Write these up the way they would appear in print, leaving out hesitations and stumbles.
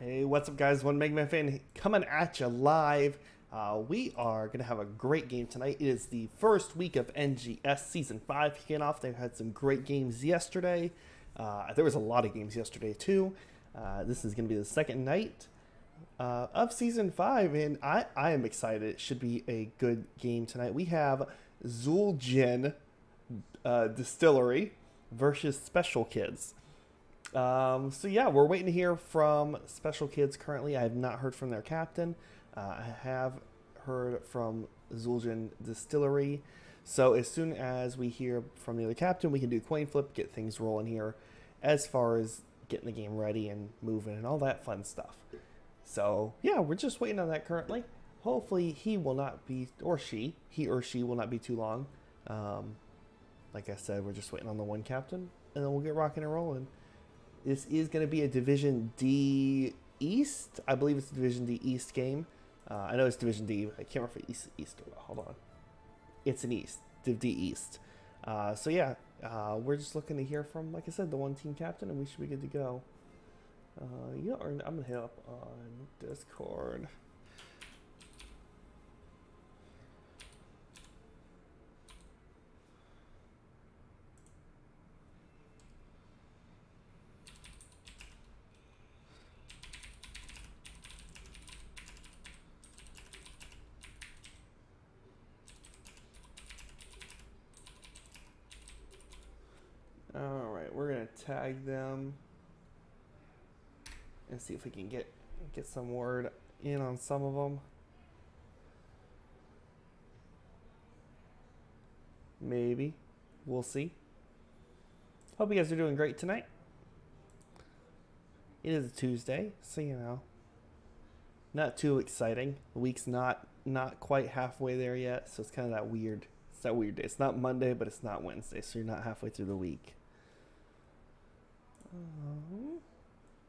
Hey, what's up, guys? One Mega Man fan coming at you live. We are going to have a great game tonight. It is the first week of NGS Season 5 kicking off. They had some great games yesterday. There was a lot of games yesterday, too. This is going to be the second night of Season 5, and I am excited. It should be a good game tonight. We have Zul'jin Distillery versus Special Kids. So yeah, we're waiting to hear from Special Kids currently. I have not heard from their captain. I have heard from Zul'jin Distillery. So as soon as we hear from the other captain, we can do coin flip, get things rolling here as far as getting the game ready and moving and all that fun stuff. So yeah, we're just waiting on that currently. Hopefully he will not be, he or she will not be too long. Like I said, we're just waiting on the one captain, and then we'll get rocking and rolling. This is going to be a Division D East. I believe it's a Division D East game. I know it's Division D. I can't remember if it's East or not. Hold on. It's an East. Div D East. So yeah, we're just looking to hear from, like I said, the one team captain, and we should be good to go. I'm going to hit up on Discord. Alright, we're going to tag them and see if we can get some word in on some of them. Maybe. We'll see. Hope you guys are doing great tonight. It is a Tuesday, so you know, not too exciting. The week's not quite halfway there yet, so it's kind of that weird. It's that weird day. It's not Monday, but it's not Wednesday, so you're not halfway through the week.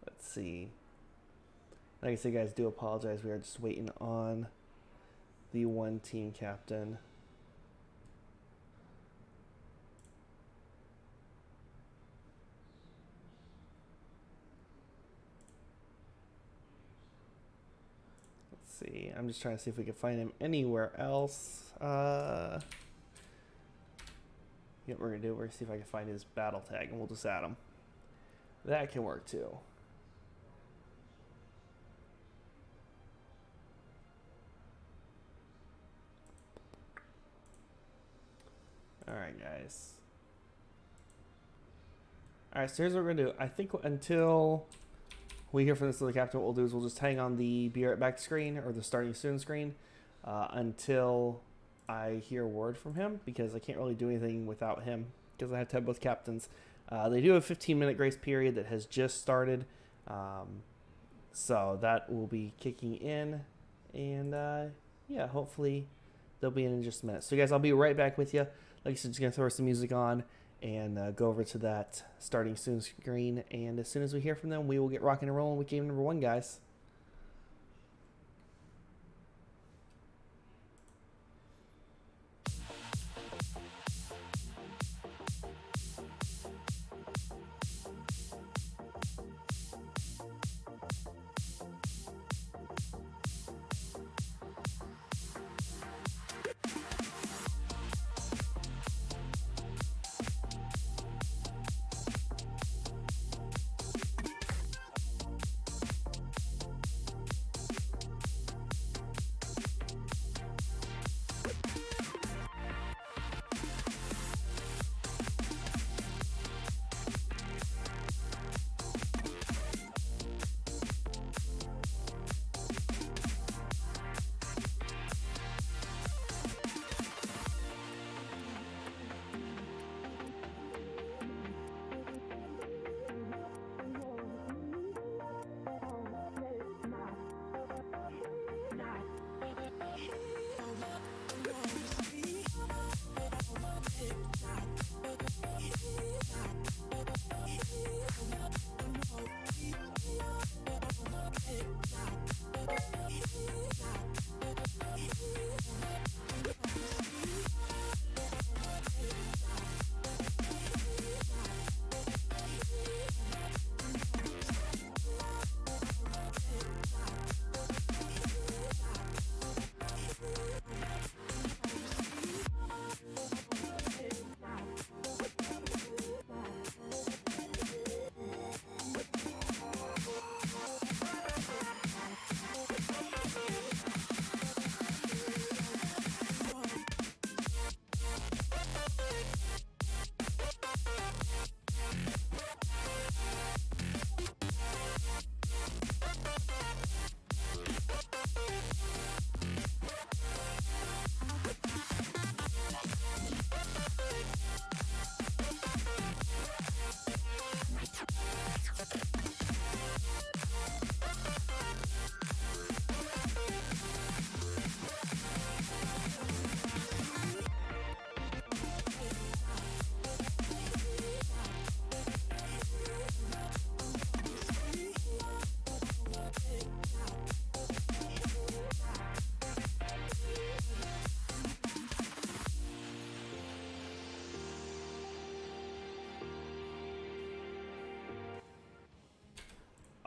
Let's see. Like I said, guys, do apologize. We are just waiting on the one team captain. Let's see. I'm just trying to see if we can find him anywhere else. Yeah, we're going to do. We're going to see if I can find his battle tag, and we'll just add him. That can work too. Alright, guys. Alright, so here's what we're going to do. I think until we hear from this other captain, what we'll do is we'll just hang on the Be Right Back screen, or the Starting Soon screen, until I hear word from him, because I can't really do anything without him, because I have to have both captains. They do have a 15-minute grace period that has just started, so that will be kicking in, and yeah, hopefully they'll be in just a minute. So guys, I'll be right back with you. Like I said, just going to throw some music on and go over to that Starting Soon screen, and as soon as we hear from them, we will get rocking and rolling with game number 1, guys.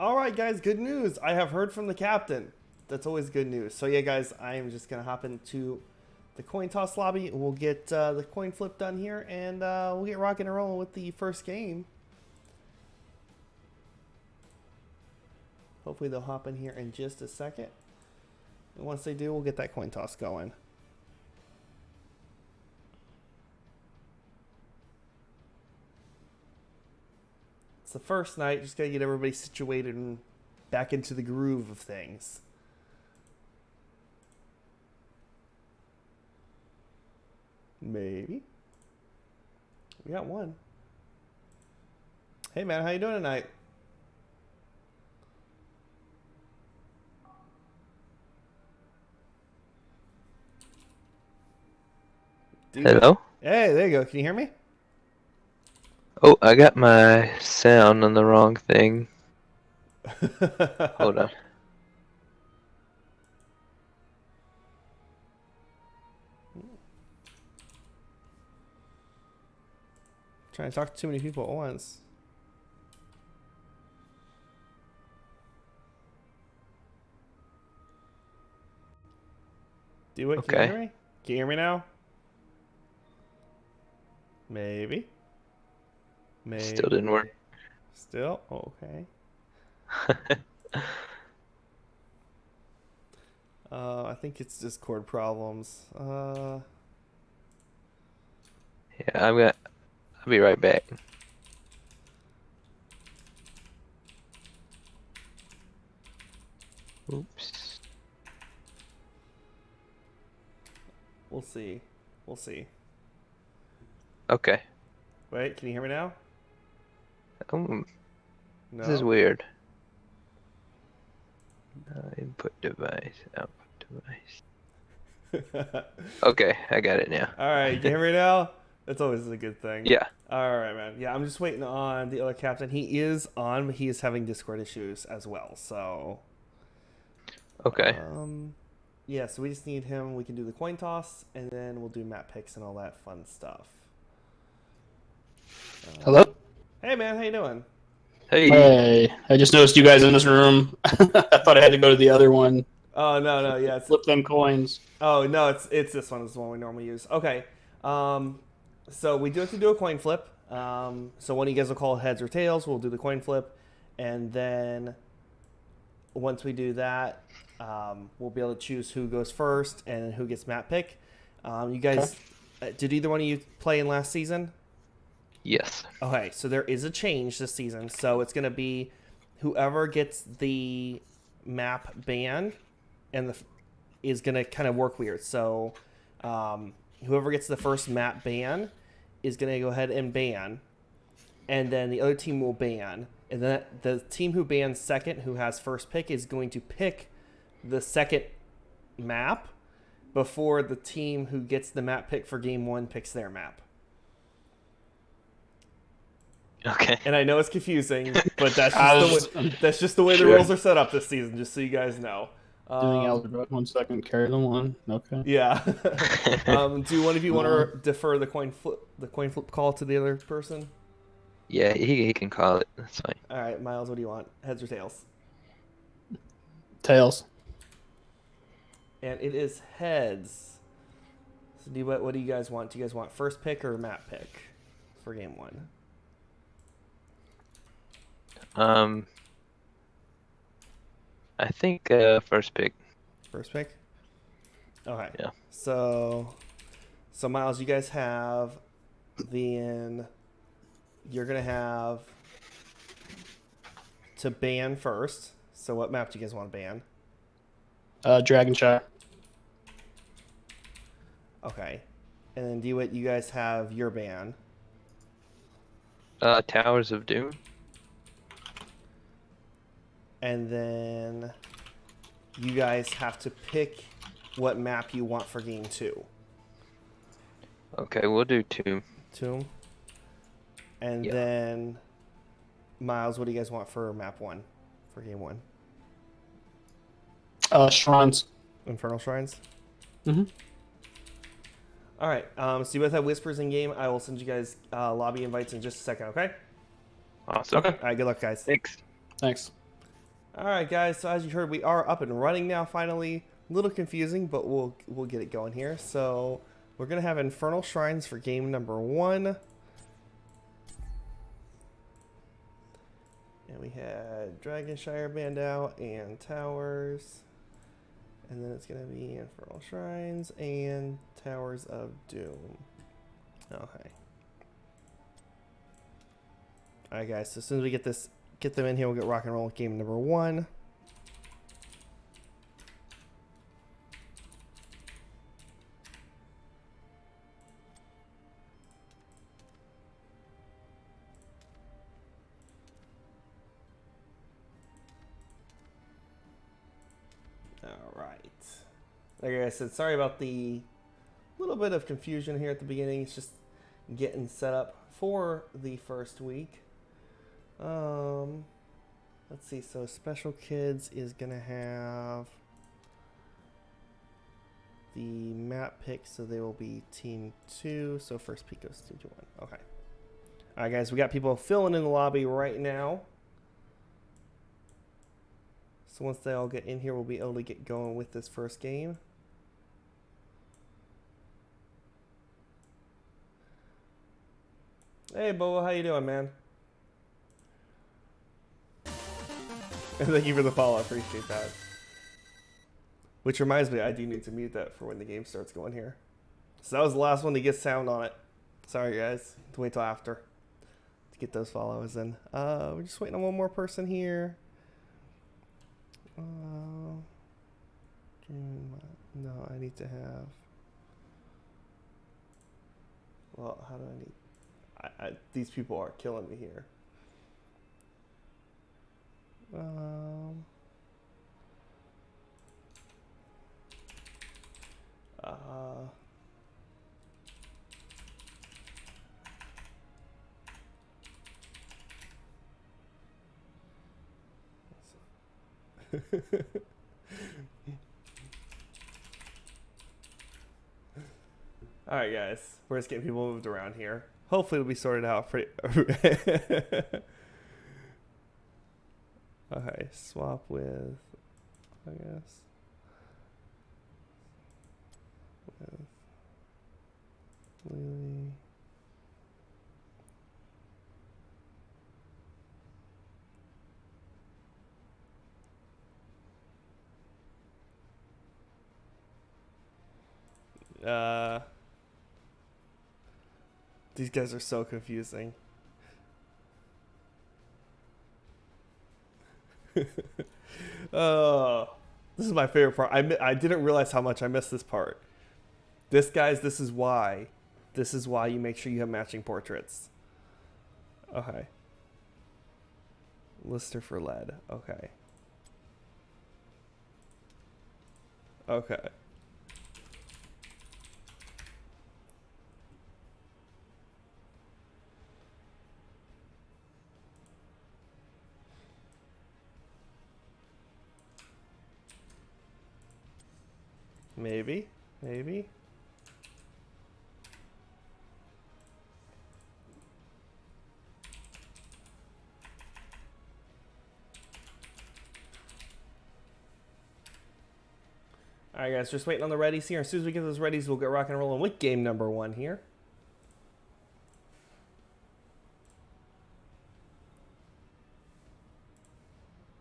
All right, guys, good news. I have heard from the captain. That's always good news. So, yeah, guys, I am just going to hop into the coin toss lobby. We'll get the coin flip done here, and we'll get rocking and rolling with the first game. Hopefully, they'll hop in here in just a second. And once they do, we'll get that coin toss going. It's the first night. Just got to get everybody situated and back into the groove of things. Maybe. We got one. Hey, man. How you doing tonight? Hello? Hey, there you go. Can you hear me? Oh, I got my sound on the wrong thing. Hold on. Trying to talk to too many people at once. Do it. Can you hear me? Can you hear me now? Maybe. Maybe. Still didn't work. Still? Okay. I think it's Discord problems. Yeah, I'll be right back. Oops. We'll see. We'll see. Okay. Wait, can you hear me now? No? No. This is weird. Input device, output device. Okay, I got it now. All right, you can hear me now? That's always a good thing. Yeah. All right, man. Yeah, I'm just waiting on the other captain. He is on, but he is having Discord issues as well. So. Okay. Yeah, so we just need him. We can do the coin toss, and then we'll do map picks and all that fun stuff. Hello? Hey, man. How you doing? Hey, I just noticed you guys in this room. I thought I had to go to the other one. Oh, no. Yeah, it's... Flip them coins. Oh, no, it's this one. It's the one we normally use. Okay. So we do have to do a coin flip. So one of you guys will call heads or tails. We'll do the coin flip. And then once we do that, we'll be able to choose who goes first and who gets map pick. You guys, did either one of you play in last season? Yes. Okay, so there is a change this season. So it's going to be whoever gets the map banned and is going to kind of work weird. So whoever gets the first map ban is going to go ahead and ban, and then the other team will ban. And then the team who bans second, who has first pick, is going to pick the second map before the team who gets the map pick for game one picks their map. Okay. And I know it's confusing, but that's just the way the rules are set up this season, just so you guys know. Doing algebra. 1 second. Carry the one. Okay. Yeah. Do one of you want to defer the coin flip call to the other person? Yeah, he can call it. That's fine. All right, Miles, what do you want? Heads or tails? Tails. And it is heads. So what do you guys want? Do you guys want first pick or map pick for game one? I think first pick. First pick? Okay. Yeah. So Miles, you guys have you're going to have to ban first. So what map do you guys want to ban? Dragon Shire. Okay. And then DeWitt, you guys have your ban. Towers of Doom. And then you guys have to pick what map you want for game two. Okay, we'll do two. Two. And Yeah. then Miles, what do you guys want for map one for game one? Shrines. Infernal Shrines? Mm-hmm. All right. So you both have whispers in game. I will send you guys lobby invites in just a second, okay? Awesome. Okay. All right, good luck, guys. Thanks. Thanks. All right, guys. So as you heard, we are up and running now. Finally, a little confusing, but we'll get it going here. So we're gonna have Infernal Shrines for game number 1, and we had Dragonshire Band out and Towers, and then it's gonna be Infernal Shrines and Towers of Doom. Okay. All right, guys. So as soon as we get them in here, we'll get rock and roll with game number 1. All right. Like I said, sorry about the little bit of confusion here at the beginning. It's just getting set up for the first week. Let's see. So Special Kids is gonna have the map pick, so they will be team 2. So first pick goes team 2 1. Okay. All right, guys. We got people filling in the lobby right now. So once they all get in here, we'll be able to get going with this first game. Hey, Boa, how you doing, man? Thank you for the follow. I appreciate that. Which reminds me, I do need to mute that for when the game starts going here. So that was the last one to get sound on it. Sorry, guys. To wait till after to get those follows in. We're just waiting on one more person here. No, I need to have. Well, how do I need? These people are killing me here. All right, guys. We're just getting people moved around here. Hopefully, it'll be sorted out pretty. Okay, swap with, I guess. With Lily. These guys are so confusing. This is my favorite part. I didn't realize how much I missed this part. This, guys, this is why. This is why you make sure you have matching portraits. Okay. Lister for lead. Okay. Okay. Maybe. Alright, guys, just waiting on the readies here. As soon as we get those readies, we'll get rock and rolling with game number 1 here.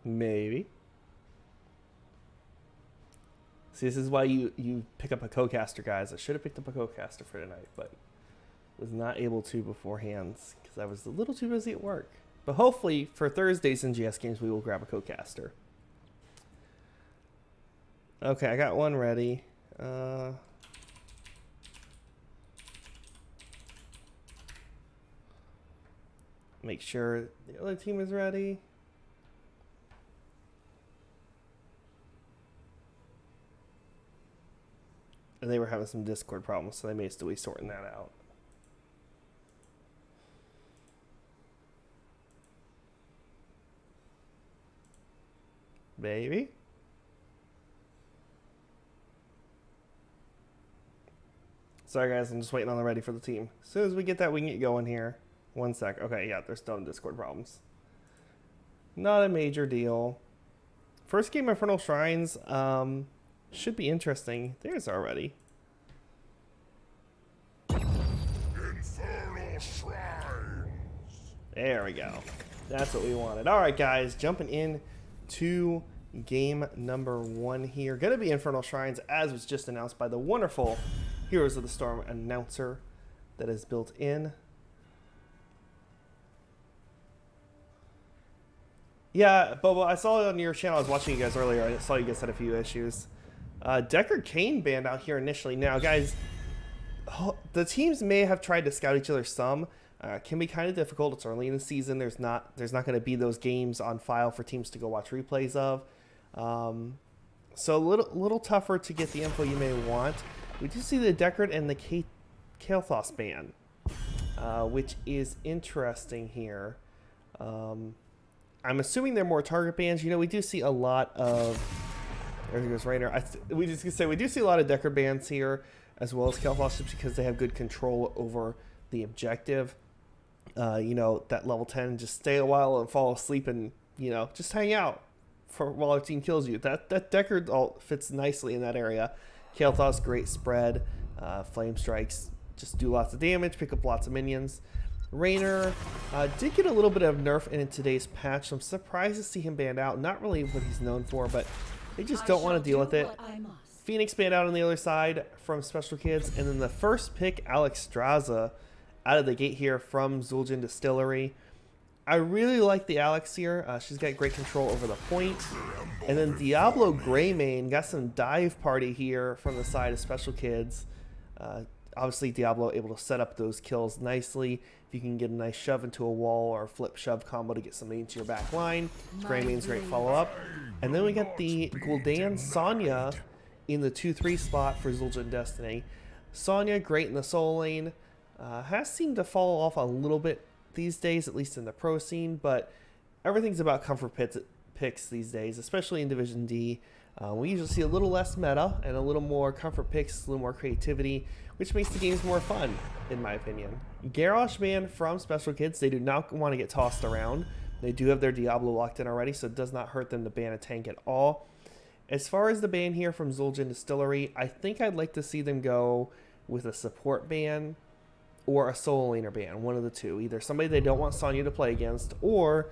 Maybe. See, this is why you pick up a co-caster, guys. I should have picked up a co-caster for tonight, but was not able to beforehand because I was a little too busy at work. But hopefully, for Thursday's NGS games, we will grab a co-caster. Okay, I got one ready. Make sure the other team is ready. And they were having some Discord problems, so they may still be sorting that out. Maybe. Sorry, guys, I'm just waiting on the ready for the team. As soon as we get that, we can get going here. 1 sec. Okay, yeah, there's still Discord problems. Not a major deal. First game, Infernal Shrines, should be interesting. There's already. Infernal Shrines. There we go. That's what we wanted. All right, guys, jumping in to game number 1 here. Going to be Infernal Shrines, as was just announced by the wonderful Heroes of the Storm announcer that is built in. Yeah, Bobo, I saw it on your channel. I was watching you guys earlier. I saw you guys had a few issues. Deckard Cain banned out here initially. Now, guys, the teams may have tried to scout each other some. Can be kind of difficult. It's early in the season. There's not going to be those games on file for teams to go watch replays of. So a little tougher to get the info you may want. We do see the Deckard and the Kael'thas ban, which is interesting here. I'm assuming they're more target bans. You know, we do see a lot of... There goes Rainer. We do see a lot of Deckard bans here, as well as Kael'thas, just because they have good control over the objective. You know, that level 10, just stay a while and fall asleep and, you know, just hang out while our team kills you. That Deckard ult fits nicely in that area. Kael'thas, great spread. Flame strikes just do lots of damage, pick up lots of minions. Rainer did get a little bit of nerf in today's patch, so I'm surprised to see him banned out. Not really what he's known for, but they just don't want to deal with it. Phoenix banned out on the other side from Special Kids, and then the first pick, Alex Straza, out of the gate here from Zul'jin Distillery. I really like the Alex here. She's got great control over the point. And then Diablo Greymane got some dive party here from the side of Special Kids. Obviously, Diablo able to set up those kills nicely. If you can get a nice shove into a wall or a flip shove combo to get somebody into your back line, Greymane's great follow-up. And then we got the Gul'dan Sonya in the 2-3 spot for Zul'jin Destiny. Sonya, great in the soul lane. Has seemed to fall off a little bit these days, at least in the pro scene, but everything's about comfort picks these days, especially in Division D. We usually see a little less meta and a little more comfort picks, a little more creativity, which makes the games more fun, in my opinion. Garrosh ban from Special Kids. They do not want to get tossed around. They do have their Diablo locked in already, so it does not hurt them to ban a tank at all. As far as the ban here from Zul'jin Distillery, I think I'd like to see them go with a support ban or a solo laner ban, one of the two. Either somebody they don't want Sonya to play against, or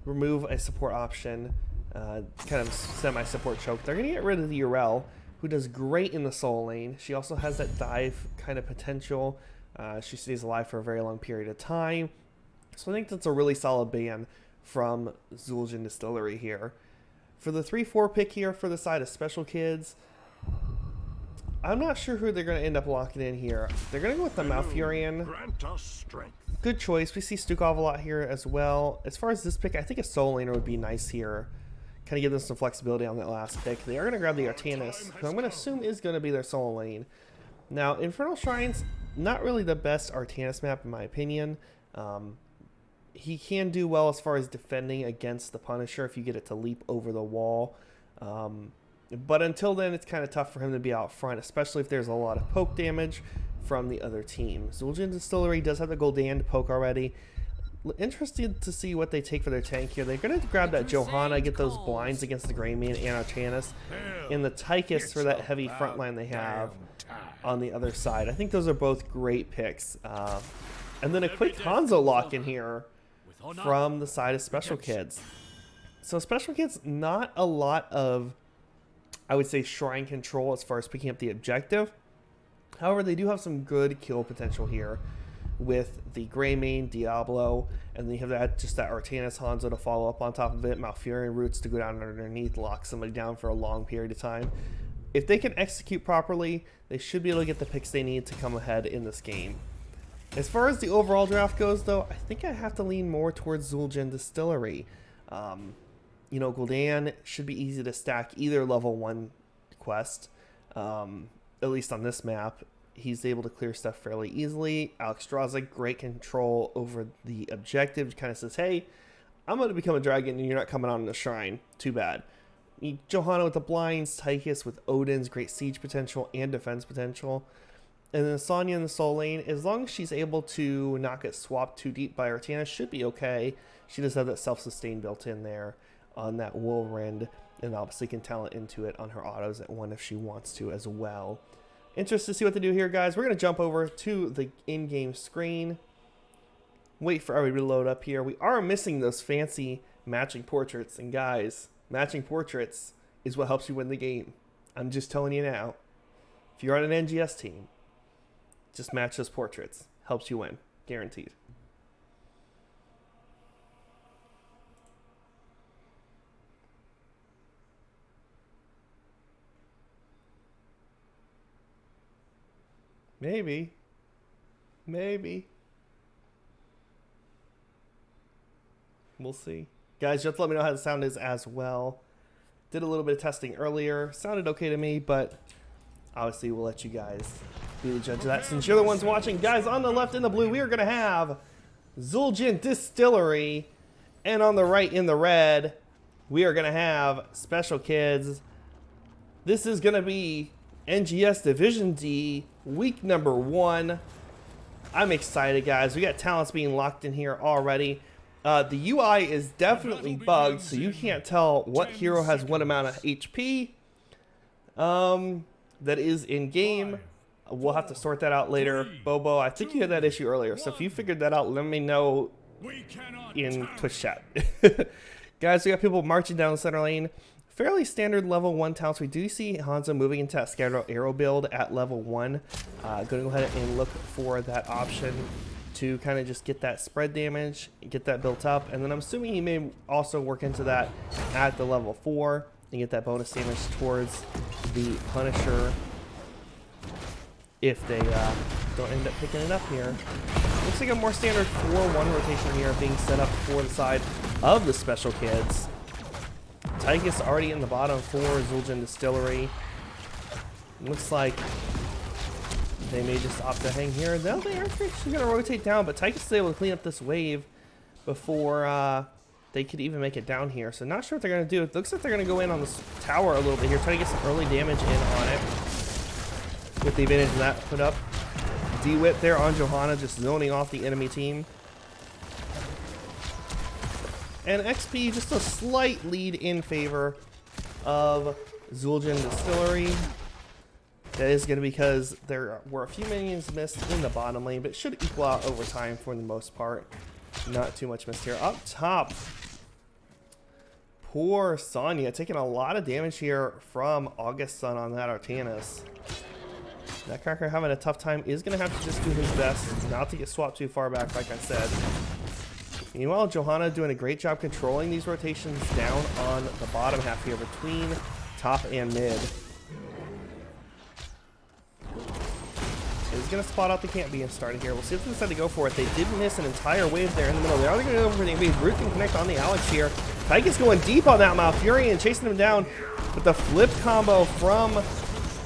remove a support option, kind of semi-support choke. They're going to get rid of the Urel, who does great in the soul lane. She also has that dive kind of potential. She stays alive for a very long period of time. So I think that's a really solid ban from Zul'jin Distillery here. For the 3-4 pick here for the side of Special Kids, I'm not sure who they're going to end up locking in here. They're going to go with the Malfurion. Grant us strength. Good choice. We see Stukov a lot here as well. As far as this pick, I think a soul laner would be nice here. Kind of give them some flexibility on that last pick. They are going to grab the Artanis, who I'm going to assume is going to be their soul lane. Now, Infernal Shrines, not really the best Artanis map in my opinion. He can do well as far as defending against the Punisher if you get it to leap over the wall. But until then, it's kind of tough for him to be out front, especially if there's a lot of poke damage from the other team. Zul'jin Distillery does have the Gul'dan to poke already. Interested to see what they take for their tank here. They're going to grab that Johanna, get those blinds against the Greymane and Artanis, and the Tychus for that heavy front line they have on the other side. I think those are both great picks. And then a quick Hanzo lock in here from the side of Special Kids. So Special Kids, not a lot of, I would say, shrine control as far as picking up the objective. However, they do have some good kill potential here with the Greymane, Diablo, and then you have that Artanis Hanzo to follow up on top of it, Malfurion roots to go down underneath, lock somebody down for a long period of time. If they can execute properly, they should be able to get the picks they need to come ahead in this game. As far as the overall draft goes, though, I think I have to lean more towards Zul'jin Distillery. You know, Gul'dan should be easy to stack either level 1 quest, at least on this map. He's able to clear stuff fairly easily. Alex Straza, great control over the objective. Kind of says, hey, I'm going to become a dragon and you're not coming on the shrine. Too bad. Johanna with the blinds, Tychus with Odin's great siege potential and defense potential. And then Sonya in the soul lane, as long as she's able to not get swapped too deep by Artanis, should be okay. She does have that self-sustain built in there on that Whirlwind. And obviously can talent into it on her autos at 1 if she wants to as well. Interested to see what they do here, guys. We're going to jump over to the in-game screen. Wait for everybody to load up here. We are missing those fancy matching portraits. And guys, matching portraits is what helps you win the game. I'm just telling you now. If you're on an NGS team, just match those portraits. Helps you win. Guaranteed. Maybe. Maybe. We'll see. Guys, you have to let me know how the sound is as well. Did a little bit of testing earlier. Sounded okay to me, but obviously we'll let you guys be the judge of that. Since you're the ones watching, guys, on the left in the blue, we are going to have Zul'jin Distillery. And on the right in the red, we are going to have Special Kids. This is going to be NGS Division D, week number 1. I'm excited, guys. We got talents being locked in here already. The UI is definitely bugged, so you can't tell what hero has what amount of HP that is in game. We'll have to sort that out later. Bobo, I think you had that issue earlier, so if you figured that out, let me know in Twitch chat. Guys, we got people marching down the center lane. Fairly standard level 1 talents. We do see Hanzo moving into that scattered arrow build at level 1. Going to go ahead and look for that option to kind of just get that spread damage, get that built up, and then I'm assuming he may also work into that at the level 4 and get that bonus damage towards the Punisher if they don't end up picking it up here. Looks like a more standard 4-1 rotation here being set up for the side of the Special Kids. Tychus already in the bottom for Zul'jin Distillery. Looks like they may just opt to hang here. They are actually going to rotate down, but Tychus is able to clean up this wave before they could even make it down here. So not sure what they're going to do. It looks like they're going to go in on this tower a little bit here, try to get some early damage in on it with the advantage of that put up. D-Whip there on Johanna, just zoning off the enemy team. And XP just a slight lead in favor of Zul'jin Distillery. That is going to be because there were a few minions missed in the bottom lane, but it should equal out over time for the most part. Not too much missed here. Up top, poor Sonya taking a lot of damage here from August Sun on that Artanis. That Cracker having a tough time is going to have to just do his best not to get swapped too far back, like I said. Meanwhile, Johanna doing a great job controlling these rotations down on the bottom half here between top and mid. Is going to spot out the camp being started here. We'll see if they decide to go for it. They did miss an entire wave there in the middle. They're going to go for the invade. Root can connect on the Alex here. Tychus going deep on that Malfurion and chasing him down. But the flip combo from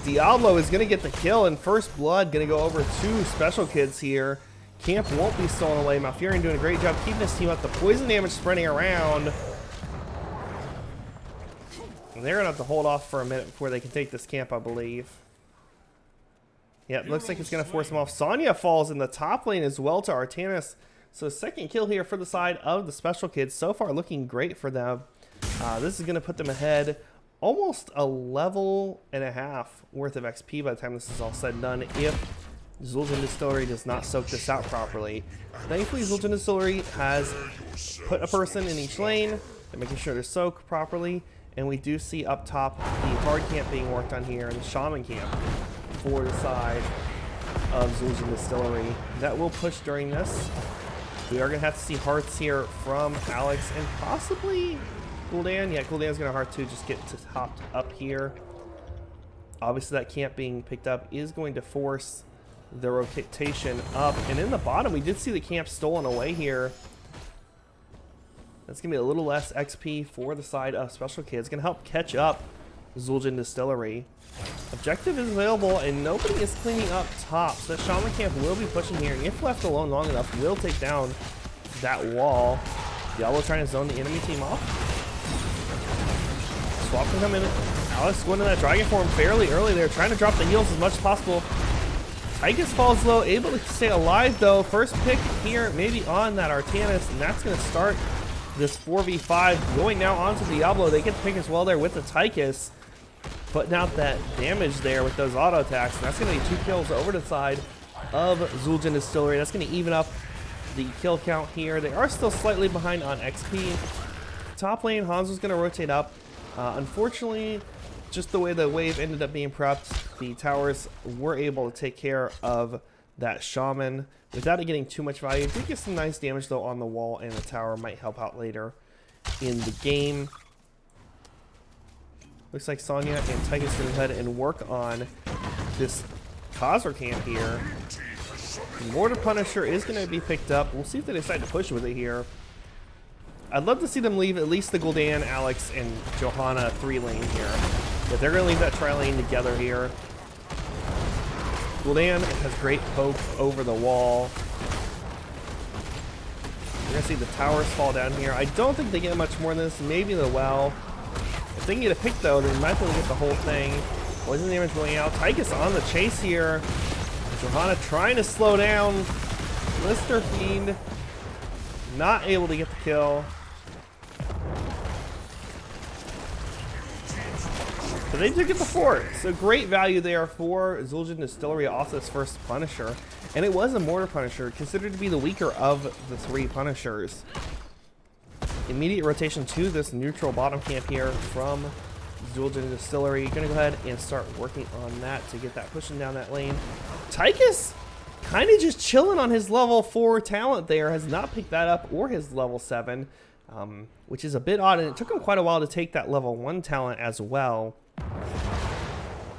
Diablo is going to get the kill. And First Blood going to go over to Special Kids here. Camp won't be stolen away. Malfurion doing a great job keeping his team up. The poison damage spreading around. And they're going to have to hold off for a minute before they can take this camp, I believe. Yeah, it looks like it's going to force him off. Sonya falls in the top lane as well to Artanis. So second kill here for the side of the Special Kids. So far looking great for them. This is going to put them ahead almost a level and a half worth of XP by the time this is all said and done if Zul'jin Distillery does not soak this out properly. Thankfully, Zul'jin Distillery has put a person in each lane and making sure to soak properly. And we do see up top the hard camp being worked on here and the shaman camp for the side of Zul'jin Distillery. That will push during this. We are going to have to see hearts here from Alex and possibly Gul'dan. Yeah, Gul'dan's going to heart 2 just get to top up here. Obviously that camp being picked up is going to force the rotation up. And in the bottom, we did see the camp stolen away here. That's going to be a little less XP for the side of Special Kids. Going to help catch up Zul'jin Distillery. Objective is available, and nobody is cleaning up top. So the Shaman Camp will be pushing here, and if left alone long enough, will take down that wall. Diablo trying to zone the enemy team off. Swap can come in. Alex going to that Dragon form fairly early there, trying to drop the heals as much as possible. Tychus falls low, able to stay alive though. First pick here, maybe on that Artanis, and that's going to start this 4v5 going now onto Diablo. They get the pick as well there with the Tychus, putting out that damage there with those auto attacks. And that's going to be 2 kills over to the side of Zul'jin Distillery. That's going to even up the kill count here. They are still slightly behind on XP. Top lane, Hanzo's going to rotate up. Unfortunately, just the way the wave ended up being prepped, the towers were able to take care of that shaman without it getting too much value. Did get some nice damage though on the wall, and the tower might help out later in the game. Looks like Sonya and Tychus going to go ahead and work on this Khazra camp here. Mortar Punisher is going to be picked up. We'll see if they decide to push with it here. I'd love to see them leave at least the Gul'dan, Alex, and Johanna 3-lane here. But they're going to leave that tri-lane together here. Gul'dan has great poke over the wall. You're going to see the towers fall down here. I don't think they get much more than this. Maybe the well. If they can get a pick, though, they might be able to get the whole thing. Poison damage going out. Tychus on the chase here. Johanna trying to slow down. Lister Fiend not able to get the kill. But they do get the fort. So great value there for Zul'jin Distillery off this first Punisher. And it was a Mortar Punisher, considered to be the weaker of the 3 Punishers. Immediate rotation to this neutral bottom camp here from Zul'jin Distillery. Gonna go ahead and start working on that to get that pushing down that lane. Tychus kind of just chilling on his level 4 talent there. Has not picked that up, or his level 7, which is a bit odd. And it took him quite a while to take that level 1 talent as well.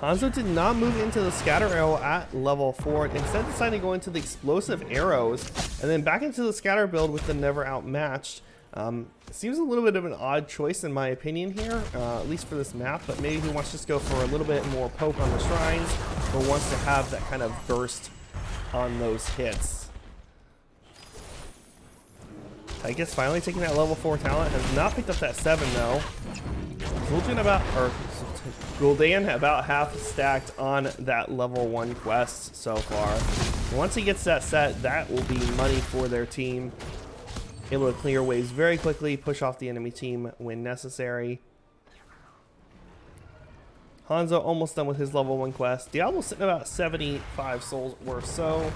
Hanzo did not move into the scatter arrow at level 4. Instead decided to go into the explosive arrows and then back into the scatter build with the never outmatched. Seems a little bit of an odd choice in my opinion here, at least for this map, but maybe he wants to just go for a little bit more poke on the shrines, or wants to have that kind of burst on those hits. Tychus finally taking that level 4 talent, has not picked up that 7 though. Gul'dan about half stacked on that level 1 quest so far. Once he gets that set, that will be money for their team. Able to clear waves very quickly, push off the enemy team when necessary. Hanzo almost done with his level 1 quest. Diablo sitting about 75 souls or so.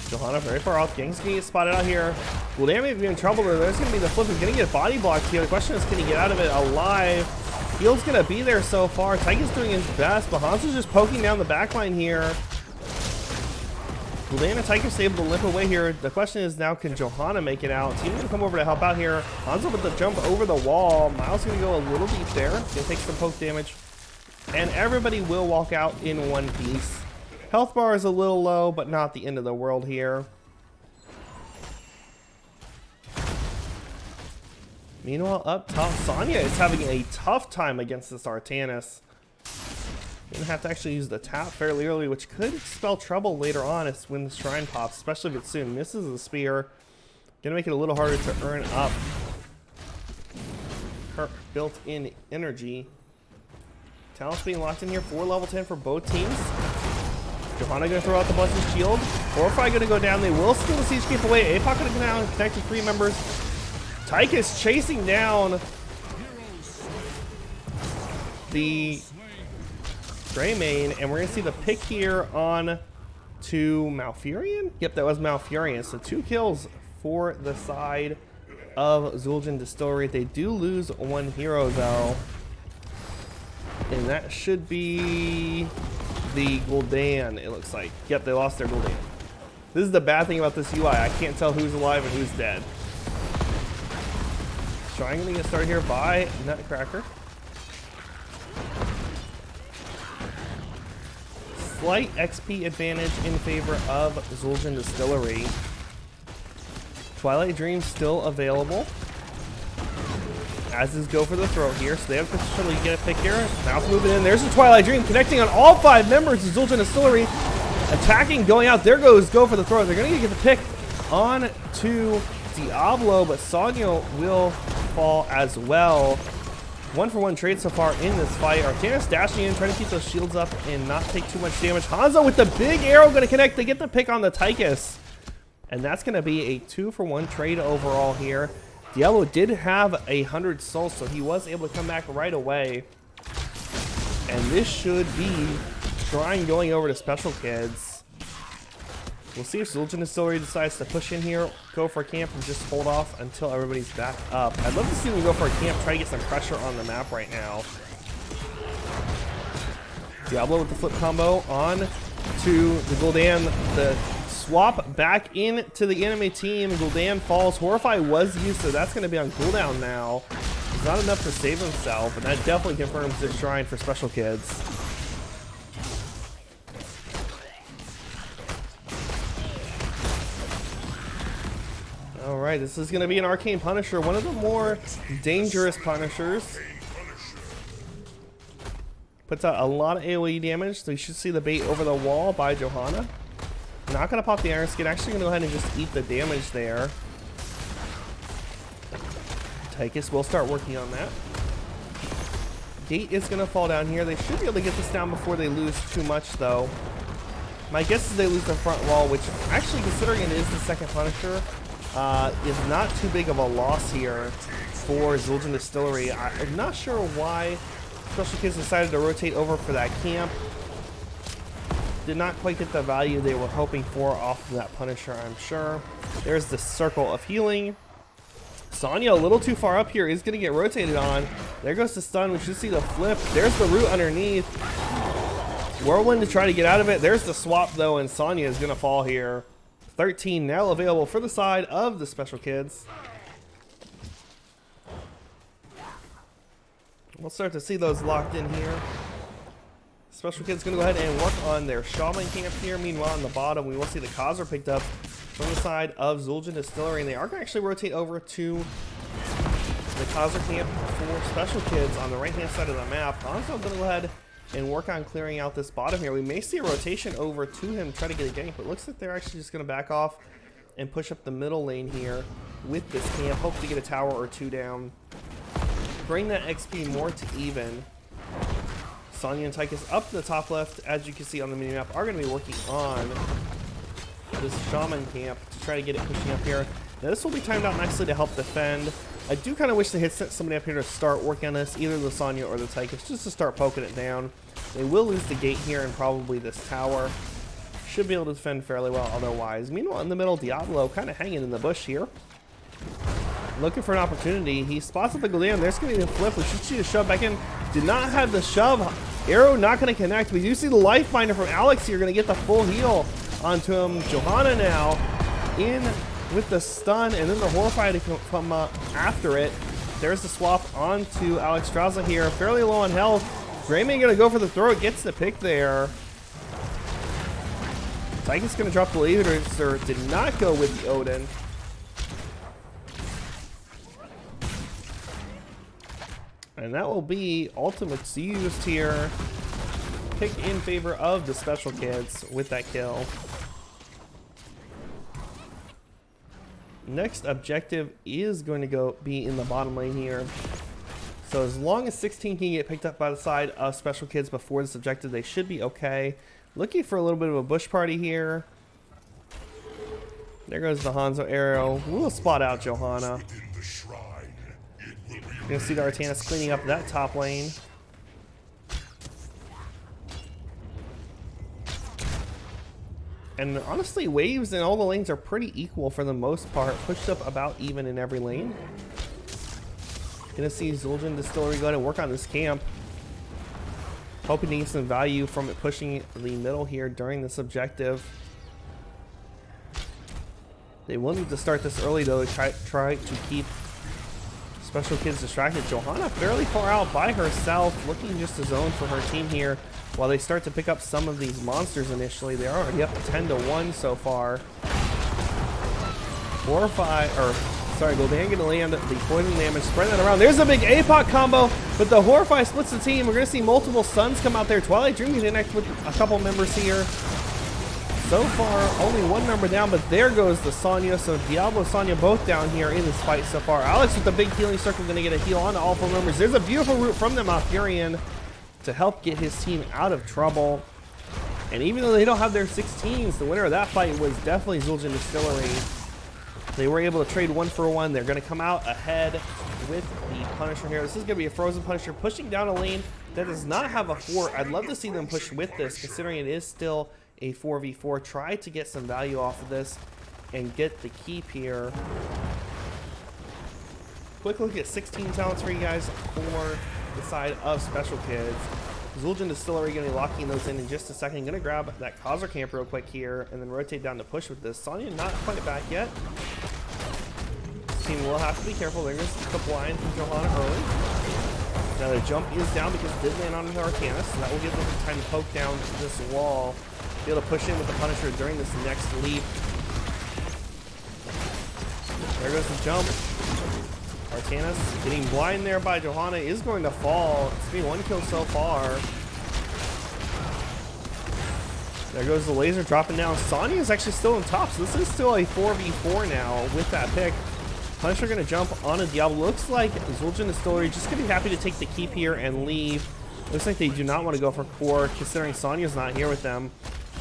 Johanna very far off. Gang's gonna get spotted out here. Gul'dan may be in trouble though. There's gonna be the flip. He's gonna get body blocked here. The question is, can he get out of it alive? Heal's gonna be there so far. Tychus doing his best, but Hanzo's just poking down the backline here. Gul'dan and Tychus able to limp away here. The question is now, can Johanna make it out? Team's gonna come over to help out here. Hanzo with the jump over the wall. Miles gonna go a little deep there. Gonna take some poke damage. And everybody will walk out in one piece. Health bar is a little low, but not the end of the world here. Meanwhile, up top, Sonya is having a tough time against this Artanis. Gonna have to actually use the tap fairly early, which could spell trouble later on when the shrine pops, especially if it soon misses the spear. Gonna make it a little harder to earn up her built-in energy. Talent's being locked in here for level 10 for both teams. Johanna gonna throw out the Blessed Shield. Horrify gonna go down. They will steal the siege keep away. Apoc gonna come down and connect to 3 members. Tychus chasing down the Greymane, and we're gonna see the pick here on to Malfurion. Yep, that was Malfurion. So 2 kills for the side of Zul'jin Distillery. They do lose 1 hero though, and that should be the Gul'dan, it looks like. Yep, they lost their Gul'dan. This is the bad thing about this UI. I can't tell who's alive and who's dead. Trying to get started here by Nutcracker. Slight XP advantage in favor of Zul'jin Distillery. Twilight Dream still available, as is Go for the Throat here, so they have potential to get a pick here. Mouse moving in. There's the Twilight Dream connecting on all 5 members of Zul'jin Distillery. Attacking, going out. There goes Go for the Throat. They're going to get the pick on to Diablo, but Sonya will fall as well. 1-for-1 trade so far in this fight. Artanis dashing in, trying to keep those shields up and not take too much damage. Hanzo with the big arrow going to connect. They get the pick on the Tychus. And that's going to be a 2-for-1 trade overall here. Diablo did have 100 souls, so he was able to come back right away. And this should be Shrine going over to Special Kids. We'll see if Zul'jin Distillery decides to push in here, go for a camp, and just hold off until everybody's back up. I'd love to see them go for a camp, try to get some pressure on the map right now. Diablo with the flip combo on to the Gul'dan. The swap back into the enemy team. Gul'dan falls. Horrify was used, so that's going to be on cooldown now. It's not enough to save himself, and that definitely confirms the Shrine for Special Kids. Alright, this is going to be an Arcane Punisher, one of the more dangerous Punishers. Puts out a lot of AoE damage, so you should see the bait over the wall by Johanna. Not going to pop the Iron Skin, actually going to go ahead and just eat the damage there. Tychus will start working on that. Gate is going to fall down here. They should be able to get this down before they lose too much, though. My guess is they lose the front wall, which, actually, considering it is the second Punisher, is not too big of a loss here for Zul'jin Distillery. I'm not sure why Special Kids decided to rotate over for that camp. Did not quite get the value they were hoping for off of that Punisher, I'm sure. There's the Circle of Healing. Sonya, a little too far up here, is going to get rotated on. There goes the stun. We should see the flip. There's the root underneath. Whirlwind to try to get out of it. There's the swap, though, and Sonya is going to fall here. 13 now available for the side of the Special Kids. We'll start to see those locked in here. Special Kids going to go ahead and work on their Shaman camp here. Meanwhile, on the bottom, we will see the Khazra picked up from the side of Zul'jin Distillery, and they are going to actually rotate over to the Khazra camp for Special Kids on the right-hand side of the map. Hanzo going to go ahead and work on clearing out this bottom here. We may see a rotation over to him, try to get a gank, but it looks like they're actually just going to back off and push up the middle lane here with this camp. Hope to get a tower or two down. Bring that XP more to even. Sonya and Tychus up to the top left, as you can see on the minimap, are going to be working on this Shaman camp to try to get it pushing up here. Now this will be timed out nicely to help defend. I do kind of wish they had sent somebody up here to start working on this, either the Sonya or the Tychus, just to start poking it down. They will lose the gate here and probably this tower. Should be able to defend fairly well otherwise. Meanwhile, in the middle, Diablo kind of hanging in the bush here. Looking for an opportunity. He spots up the Gul'dan. There's going to be a flip. We should see a shove back in. Did not have the shove. Arrow not going to connect. We do see the life binder from Alex here. Going to get the full heal onto him. Johanna now in with the stun, and then the Horrify to come after it. There's the swap onto Alex Straza here. Fairly low on health. Greyman going to go for the throw. Gets the pick there. Tychus going to drop the laser. Did not go with the Odin. And that will be ultimates used here. Pick in favor of the Special Kids with that kill. Next objective is going to be in the bottom lane here. So as long as 16 can get picked up by the side of Special Kids before this objective, they should be okay. Looking for a little bit of a bush party here. There goes the Hanzo arrow. We'll spot out Johanna. You're going to see the Artanis cleaning up that top lane. And honestly, waves in all the lanes are pretty equal for the most part. Pushed up about even in every lane. Going to see Zul'jin Distillery go ahead and work on this camp. Hoping to get some value from it pushing the middle here during this objective. They will need to start this early though to try to keep Special Kids distracted. Johanna fairly far out by herself, looking just to zone for her team here while they start to pick up some of these monsters initially. They are already up 10-1 so far. Gul'dan gonna land the poison damage, spread that around. There's a big APOC combo, but the Horrify splits the team. We're gonna see multiple stuns come out there. Twilight Dream can connect with a couple members here. So far, only one member down, but there goes the Sonya. So Diablo and Sonya both down here in this fight so far. Alex with the big healing circle going to get a heal on to all four members. There's a beautiful root from the Malfurion to help get his team out of trouble. And even though they don't have their 16s, the winner of that fight was definitely Zul'jin Distillery. They were able to trade 1 for 1. They're going to come out ahead with the Punisher here. This is going to be a Frozen Punisher pushing down a lane that does not have a 4. I'd love to see them push with this, considering it is still a 4v4. Try to get some value off of this and get the keep here. Quick look at 16 talents for you guys for the side of Special Kids. Zul'jin Distillery going to be locking those in just a second. Going to grab that Causer Camp real quick here and then rotate down to push with this. Sonya not quite back yet. This team will have to be careful. There's the blind from Johanna early. Now the jump is down because it did land on the Arcana, so that will give them time to poke down this wall. Be able to push in with the Punisher during this next leap. There goes the jump. Arcanus getting blind there by Johanna is going to fall. It's been 1 kill so far. There goes the laser dropping down. Sonya is actually still on top, so this is still a 4v4 now with that pick. Punisher going to jump on a Diablo. Looks like Zul'jin Distillery just going to be happy to take the keep here and leave. Looks like they do not want to go for core, considering Sonya's not here with them.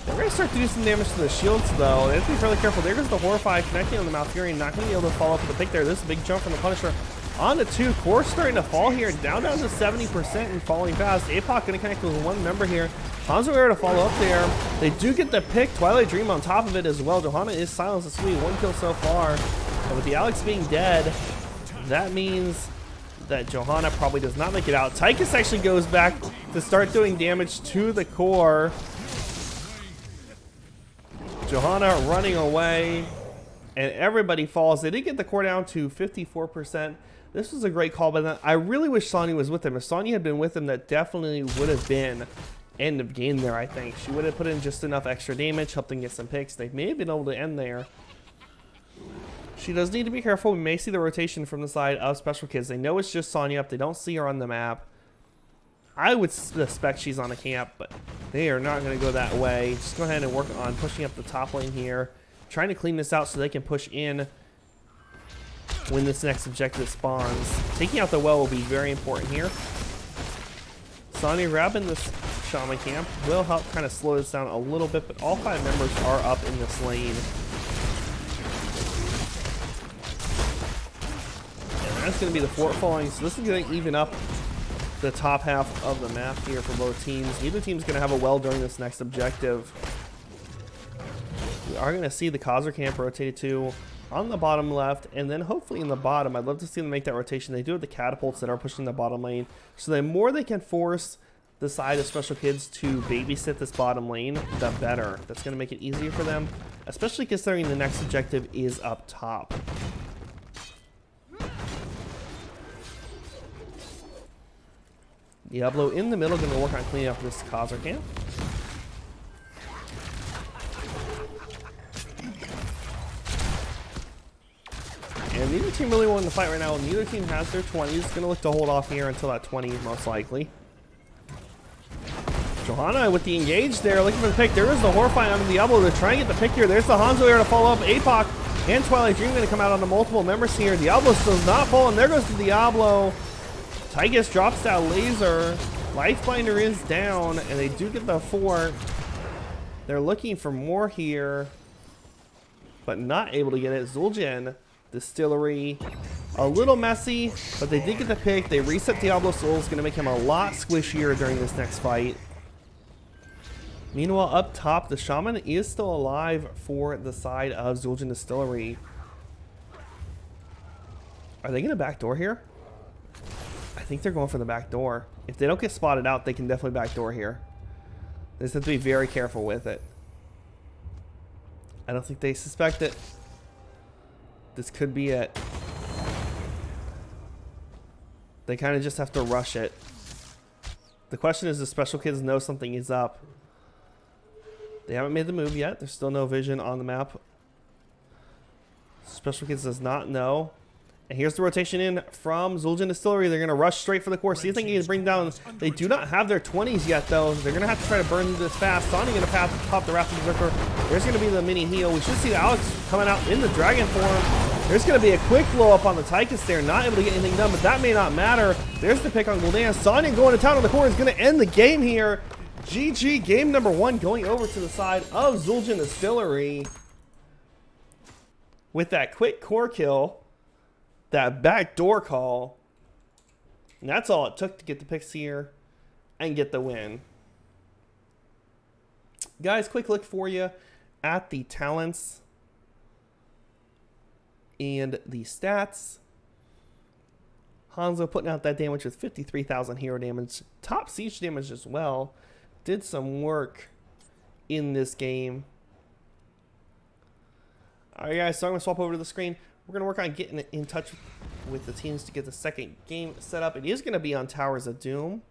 They're going to start to do some damage to the shields, though. They have to be fairly careful. There goes the Horrify connecting on the Malfurion. Not going to be able to follow up with the pick there. This is a big jump from the Punisher. On to 2. Core starting to fall here. Down to 70% and falling fast. APOC going to connect with 1 member here. Hanzo Air to follow up there. They do get the pick. Twilight Dream on top of it as well. Johanna is silenced and sweet. 1 kill so far. But with the Alex being dead, that means that Johanna probably does not make it out. Tychus actually goes back to start doing damage to the core. Johanna running away, and everybody falls. They did get the core down to 54%. This was a great call by them. I really wish Sonya was with them. If Sonya had been with them, that definitely would have been end of game there, I think. She would have put in just enough extra damage, helped them get some picks. They may have been able to end there. She does need to be careful. We may see the rotation from the side of Special Kids. They know it's just Sonya up. They don't see her on the map. I would suspect she's on a camp, but they are not going to go that way. Just go ahead and work on pushing up the top lane here. Trying to clean this out so they can push in when this next objective spawns. Taking out the well will be very important here. Sonya grabbing this Shaman camp will help kind of slow this down a little bit, but all 5 members are up in this lane. And that's going to be the fort falling, so this is going to even up the top half of the map here for both teams. Neither team's going to have a well during this next objective. We are going to see the Causer camp rotated to on the bottom left, and then hopefully in the bottom. I'd love to see them make that rotation. They do have the catapults that are pushing the bottom lane, so the more they can force the side of Special Kids to babysit this bottom lane, the better. That's going to make it easier for them, especially considering the next objective is up top. Diablo in the middle, going to work on cleaning up this Causer camp. And neither team really wanting to fight right now. Neither team has their 20s. Going to look to hold off here until that 20, most likely. Johanna with the engage there, looking for the pick. There is the Horrify on the Diablo. They're trying to get the pick here. There's the Hanzo Air to follow up. APOC and Twilight Dream going to come out on the multiple members here. Diablo still not falling. There goes the Diablo. Tychus drops that laser. Lifebinder is down, and they do get the fort. They're looking for more here, but not able to get it. Zul'jin Distillery, a little messy, but they did get the pick. They reset Diablo Souls, going to make him a lot squishier during this next fight. Meanwhile, up top, the Shaman is still alive for the side of Zul'jin Distillery. Are they going to backdoor here? I think they're going for the back door. If they don't get spotted out, they can definitely backdoor here. They just have to be very careful with it. I don't think they suspect it. This could be it. They kind of just have to rush it. The question is, the Special Kids know something is up. They haven't made the move yet. There's still no vision on the map. Special Kids does not know. And here's the rotation in from Zul'jin Distillery. They're going to rush straight for the core. See if they can bring down. They do not have their 20s yet, though. They're going to have to try to burn this fast. Sonya going to pop the Wrath of Berserker. There's going to be the mini heal. We should see Alex coming out in the dragon form. There's going to be a quick blow up on the Tychus there. Not able to get anything done, but that may not matter. There's the pick on Gul'dan. Sonya going to town on the core is going to end the game here. GG, game number 1 going over to the side of Zul'jin Distillery. With that quick core kill, that backdoor call. And that's all it took to get the picks here and get the win. Guys, quick look for you at the talents and the stats. Hanzo putting out that damage with 53,000 hero damage. Top siege damage as well. Did some work in this game. Alright guys, so I'm going to swap over to the screen. We're going to work on getting in touch with the teams to get the second game set up. It is going to be on Towers of Doom.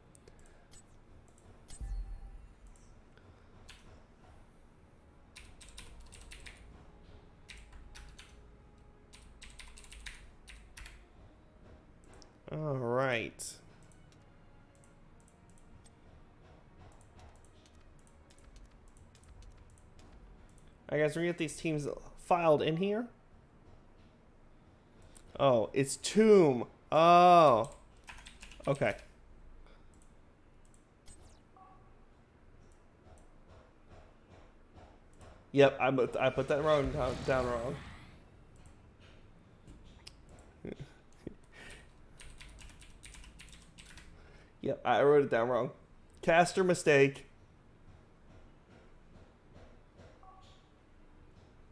Alright. Alright guys, we're going to get these teams filed in here. Oh, it's Tomb. Oh. Okay. Yep, I put that down wrong. Yep, I wrote it down wrong. Caster mistake.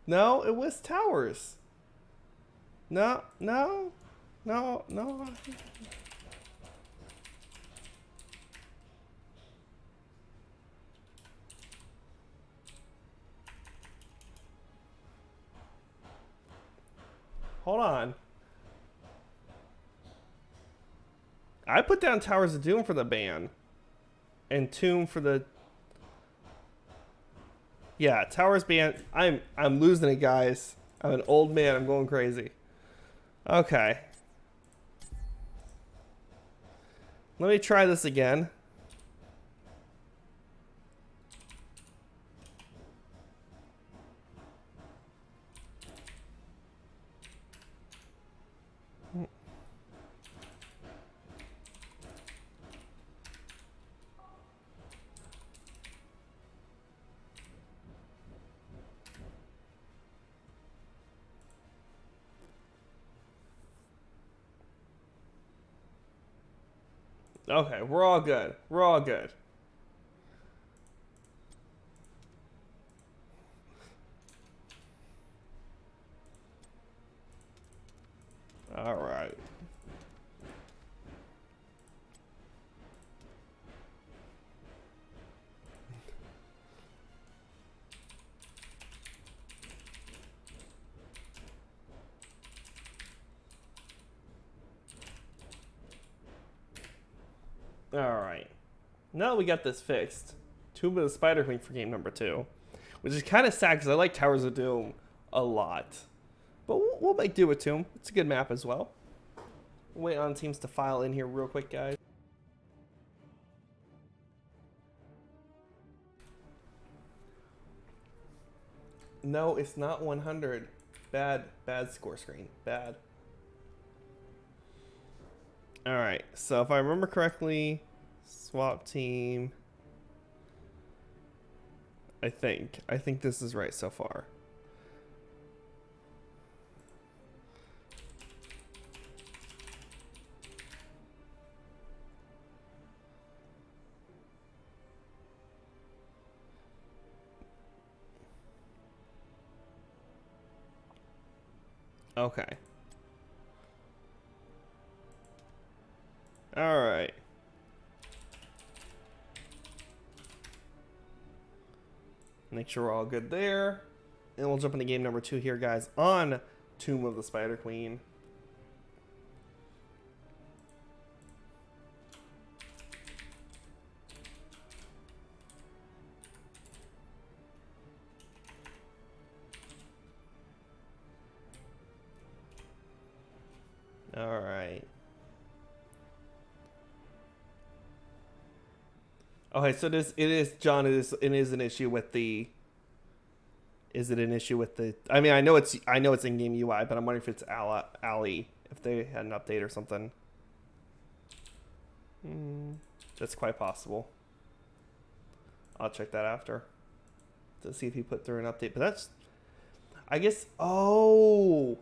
No, it was Towers. No. Hold on. I put down Towers of Doom for the ban. And Tomb for the... Yeah, Towers ban. I'm losing it, guys. I'm an old man. I'm going crazy. Okay. Let me try this again. Okay, we're all good. We're all good. All right. Alright. Now that we got this fixed, Tomb of the Spider Queen for game number 2. Which is kind of sad because I like Towers of Doom a lot. But we'll make do with Tomb. It's a good map as well. Wait on teams to file in here real quick, guys. No, it's not 100. Bad score screen. Bad. Alright, so if I remember correctly, swap team. I think this is right so far. Okay. Alright. Make sure we're all good there. And we'll jump into game number 2 here, guys, on Tomb of the Spider Queen. Alright. Okay, so it is John. It is an issue with the. Is it an issue with the? I mean, I know it's in-game UI, but I'm wondering if it's Ali, if they had an update or something. That's quite possible. I'll check that after to see if he put through an update. But that's, I guess, oh,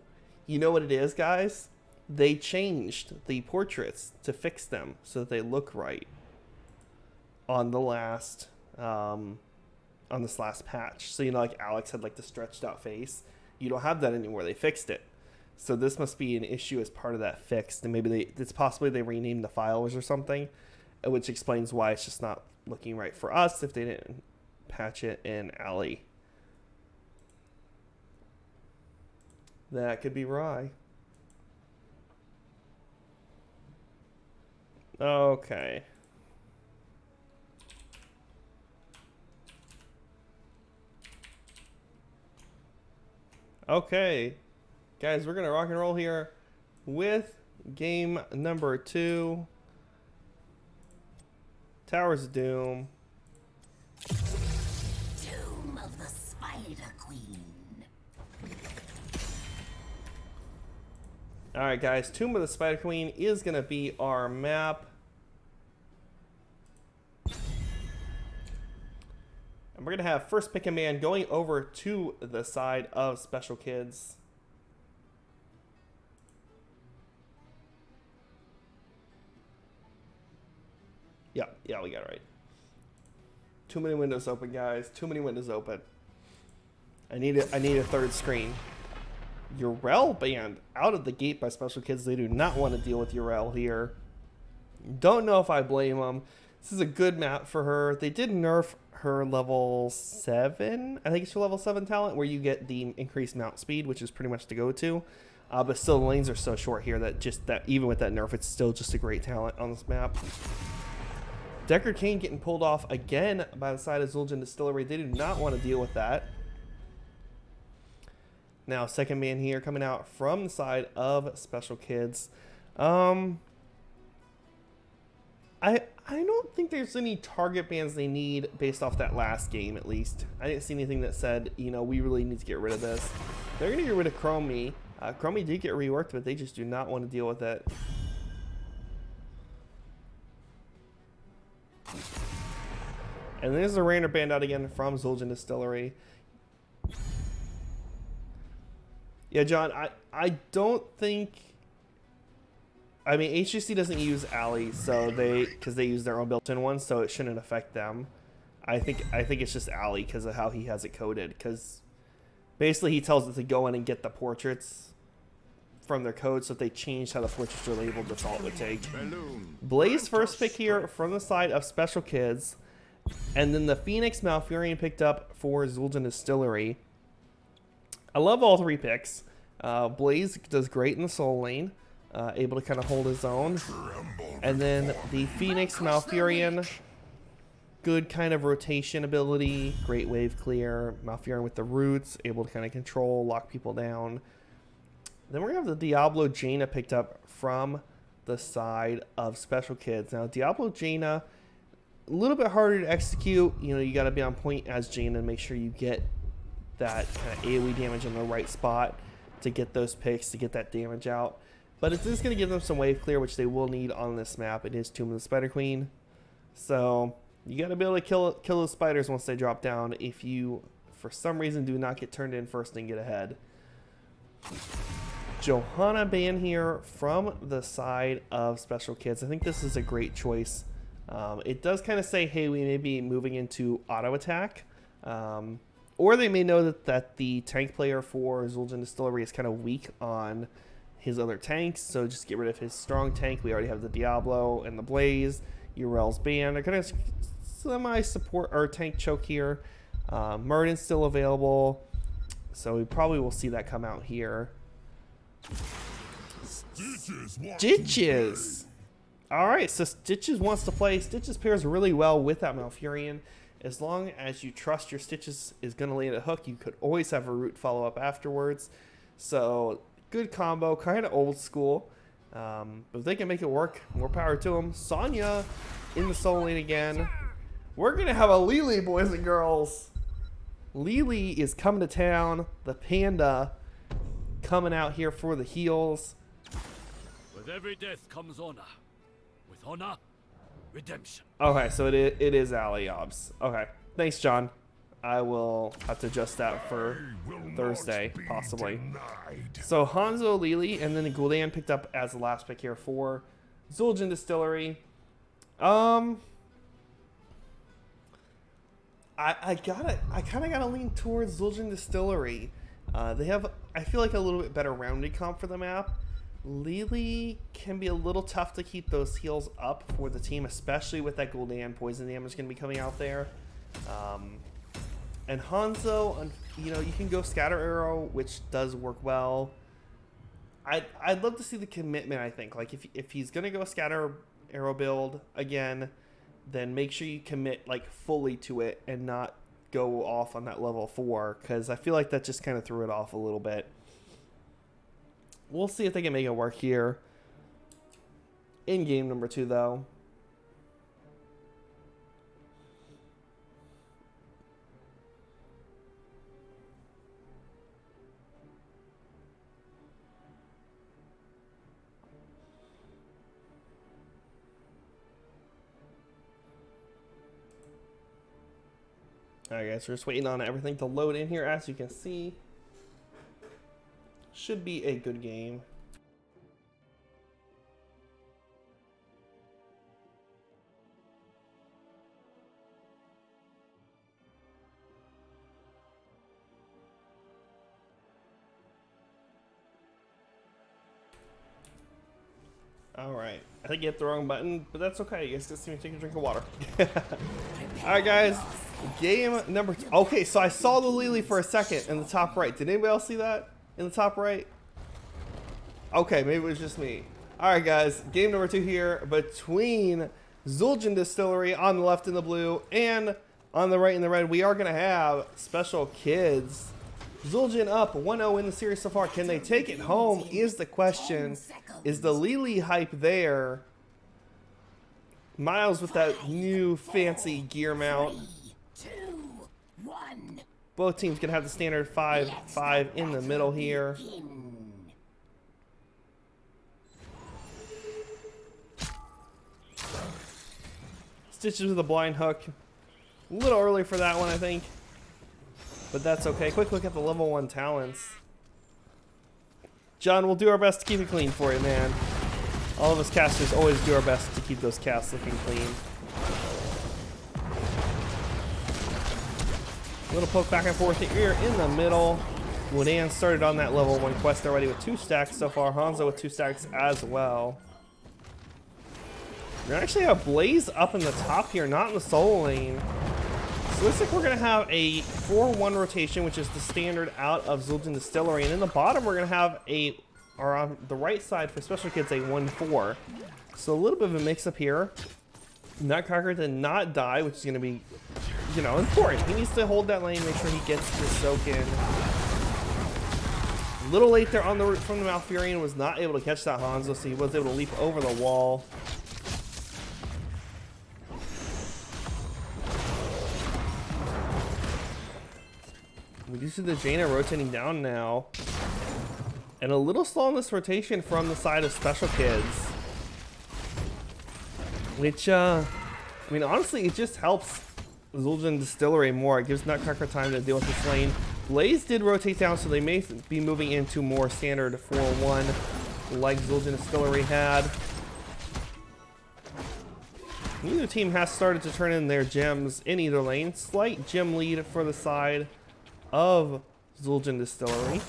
you know what it is, guys? They changed the portraits to fix them so that they look right on the last, on this last patch. So, you know, like Alex had like the stretched out face. You don't have that anymore. They fixed it. So this must be an issue as part of that fix. And maybe it's possibly they renamed the files or something, which explains why it's just not looking right for us if they didn't patch it in Alley. That could be Rye. Okay. Okay. Guys, we're going to rock and roll here with game number 2. Towers of Doom. Tomb of the Spider Queen. Alright guys, Tomb of the Spider Queen is going to be our map. And we're going to have first pick a man going over to the side of Special Kids. Yeah, we got it right. Too many windows open, guys. Too many windows open. I need a third screen. Urel banned out of the gate by Special Kids. They do not want to deal with Urel here. Don't know if I blame them. This is a good map for her. They did nerf her level 7. I think it's her level 7 talent where you get the increased mount speed, which is pretty much the go-to. But still, the lanes are so short here that even with that nerf, it's still just a great talent on this map. Deckard Cain getting pulled off again by the side of Zul'jin Distillery. They do not want to deal with that. Now, second man here coming out from the side of Special Kids. I don't think there's any target bans they need based off that last game, at least. I didn't see anything that said, you know, we really need to get rid of this. They're going to get rid of Chromie. Chromie did get reworked, but they just do not want to deal with it. And there's a Rainer band out again from Zul'jin Distillery. Yeah, John, I don't think... I mean, HGC doesn't use Alley, so because they use their own built-in one, so it shouldn't affect them. I think it's just Alley because of how he has it coded. Because basically he tells it to go in and get the portraits from their code, so if they changed how the portraits are labeled, that's all it would take. Blaze first pick here from the side of Special Kids. And then the Phoenix Malfurion picked up for Zul'jin Distillery. I love all three picks. Blaze does great in the soul lane, able to kind of hold his own. And then the Phoenix Malfurion, good kind of rotation ability, great wave clear. Malfurion with the roots, able to kind of control, lock people down. Then we're going to have the Diablo Jaina picked up from the side of Special Kids. Now, Diablo Jaina, a little bit harder to execute. You know, you got to be on point as Jaina and make sure you get that kind of AoE damage in the right spot to get those picks, to get that damage out. But it is going to give them some wave clear, which they will need on this map. It is Tomb of the Spider Queen. So you got to be able to kill those spiders once they drop down if you, for some reason, do not get turned in first and get ahead. Johanna ban here from the side of Special Kids. I think this is a great choice. It does kind of say, hey, we may be moving into auto attack. Or they may know that the tank player for Zul'jin Distillery is kind of weak on his other tanks. So just get rid of his strong tank. We already have the Diablo and the Blaze. Urel's ban. They're going to semi-support our tank choke here. Murden's still available. So we probably will see that come out here. Stitches! Alright, so Stitches wants to play. Stitches pairs really well with that Malfurion. As long as you trust your Stitches is going to land a hook, you could always have a root follow-up afterwards. So, good combo, kind of old school. But if they can make it work, more power to them. Sonya in the soul lane again. We're going to have a Lily, boys and girls. Lily is coming to town. The Panda coming out here for the heals. With every death comes honor. With honor, redemption. Okay, so it is Ali Obs. Okay. Thanks, John. I will have to adjust that for Thursday, possibly. So Hanzo, Lily, and then Gul'dan picked up as the last pick here for Zul'jin Distillery. I kind of gotta lean towards Zul'jin Distillery. They have, I feel like, a little bit better rounded comp for the map. Lily can be a little tough to keep those heals up for the team, especially with that Gul'dan poison damage going to be coming out there. And Hanzo, you know, you can go Scatter Arrow, which does work well. I'd love to see the commitment, I think. Like, if he's going to go Scatter Arrow build again, then make sure you commit, like, fully to it and not go off on that level 4, because I feel like that just kind of threw it off a little bit. We'll see if they can make it work here. In game number 2, though. Alright guys, we're just waiting on everything to load in here. As you can see, should be a good game. Alright, I think you hit the wrong button, but that's okay. You guys just need to take a drink of water. Alright guys, game number 2. Okay, so I saw the Lily for a second in the top right. Did anybody else see that in the top right? Okay, maybe it was just me. Alright guys, game number 2 here between Zul'jin Distillery on the left in the blue and on the right in the red. We are going to have Special Kids. Zul'jin up 1-0 in the series so far. Can they take it home is the question. Is the Lily hype there? Miles with that new fancy gear mount. 3, 2, 1. Both teams gonna have the standard 5-5 in the middle here. Stitches with a blind hook. A little early for that one, I think. But that's okay. Quick look at the level 1 talents. John, we'll do our best to keep it clean for you, man. All of us casters always do our best to keep those casts looking clean. Little poke back and forth here in the middle. Gul'dan started on that level 1 quest already with 2 stacks so far. Hanzo with 2 stacks as well. We actually have Blaze up in the top here, not in the solo lane. So looks like we're going to have a 4-1 rotation, which is the standard out of Zul'jin Distillery. And in the bottom, we're going to have or on the right side for Special Kids, a 1-4. So a little bit of a mix-up here. Nutcracker did not die, which is going to be, you know, important. He needs to hold that lane, make sure he gets his soak in. A little late there on the route from the Malfurion, was not able to catch that Hanzo, so he was able to leap over the wall. We do see the Jaina rotating down now. And a little slow on this rotation from the side of Special Kids. Which, I mean, honestly, it just helps Zul'jin Distillery more. It gives Nutcracker time to deal with this lane. Blaze did rotate down, so they may be moving into more standard 4-1 like Zul'jin Distillery had. Neither team has started to turn in their gems in either lane. Slight gem lead for the side of Zul'jin Distillery.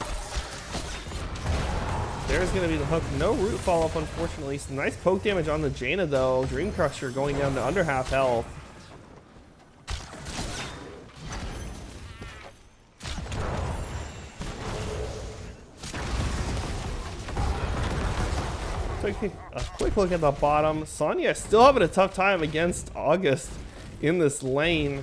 There's going to be the hook. No root follow-up, unfortunately. Some nice poke damage on the Jaina, though. Dream Crusher going down to under half health. Taking a quick look at the bottom. Sonya still having a tough time against August in this lane.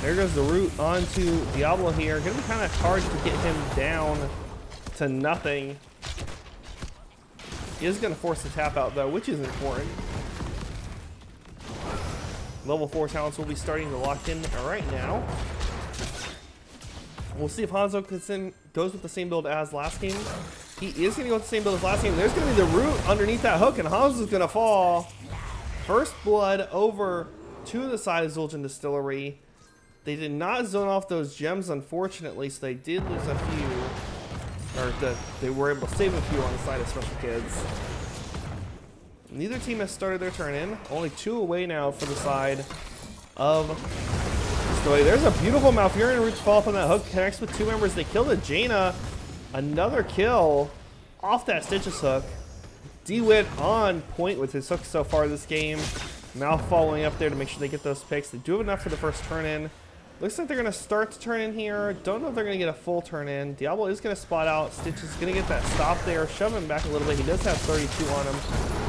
There goes the root onto Diablo here. Gonna be kind of hard to get him down to nothing. He is gonna force the tap out though, which is important. Level 4 talents will be starting to lock in right now. We'll see if Hanzo goes with the same build as last game. He is gonna go with the same build as last game. There's gonna be the root underneath that hook, and Hanzo's gonna fall. First blood over to the side of Zul'jin Distillery. They did not zone off those gems, unfortunately, so they did lose a few. Or they were able to save a few on the side of Special Kids. Neither team has started their turn in. Only 2 away now for the side of Distillery. There's a beautiful Malfurion root to fall up on that hook. Connects with 2 members. They kill the Jaina. Another kill off that Stitches hook. DeWitt on point with his hook so far this game. Mal following up there to make sure they get those picks. They do have enough for the first turn in. Looks like they're going to start to turn in here. Don't know if they're going to get a full turn in. Diablo is going to spot out. Stitch is going to get that stop there. Shove him back a little bit. He does have 32 on him.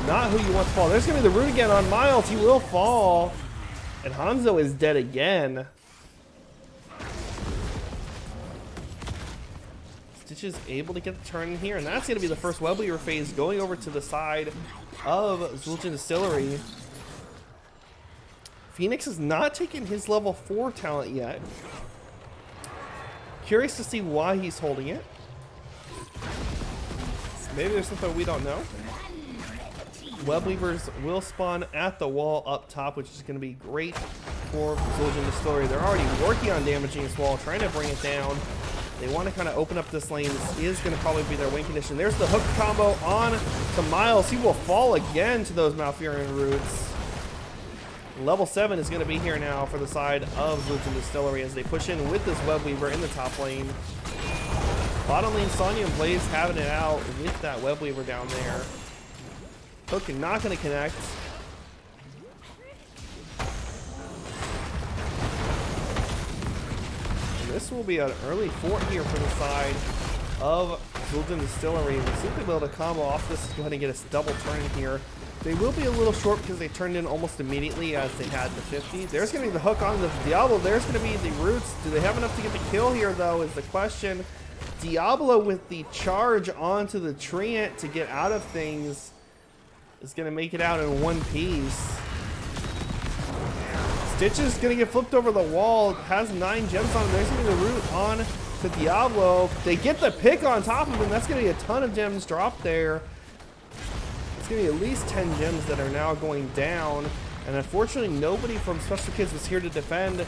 Not who you want to fall. There's going to be the root again on Miles. He will fall. And Hanzo is dead again. Stitch is able to get the turn in here. And that's going to be the first Web Weaver phase going over to the side of Zul'jin Distillery. Phoenix has not taken his level 4 talent yet. Curious to see why he's holding it. Maybe there's something we don't know. Web Weavers will spawn at the wall up top, which is going to be great for Zul'jin Distillery. They're already working on damaging this wall, trying to bring it down. They want to kind of open up this lane. This is going to probably be their win condition. There's the hook combo on to Miles. He will fall again to those Malfurion roots. Level 7 is going to be here now for the side of Zul'jin Distillery as they push in with this Web Weaver in the top lane. Bottom lane, Sonya and Blaze having it out with that Web Weaver down there. Hook not going to connect. And this will be an early fort here for the side of Zul'jin Distillery. We'll simply be able to combo off this. Go ahead and get a double turn in here. They will be a little short because they turned in almost immediately as they had the 50. There's going to be the hook on the Diablo. There's going to be the roots. Do they have enough to get the kill here, though, is the question. Diablo with the charge onto the Treant to get out of things is going to make it out in one piece. Stitch is going to get flipped over the wall. Has 9 gems on him. There's going to be the root on to Diablo. They get the pick on top of him. That's going to be a ton of gems dropped there. Going to be at least 10 gems that are now going down, and unfortunately nobody from Special Kids was here to defend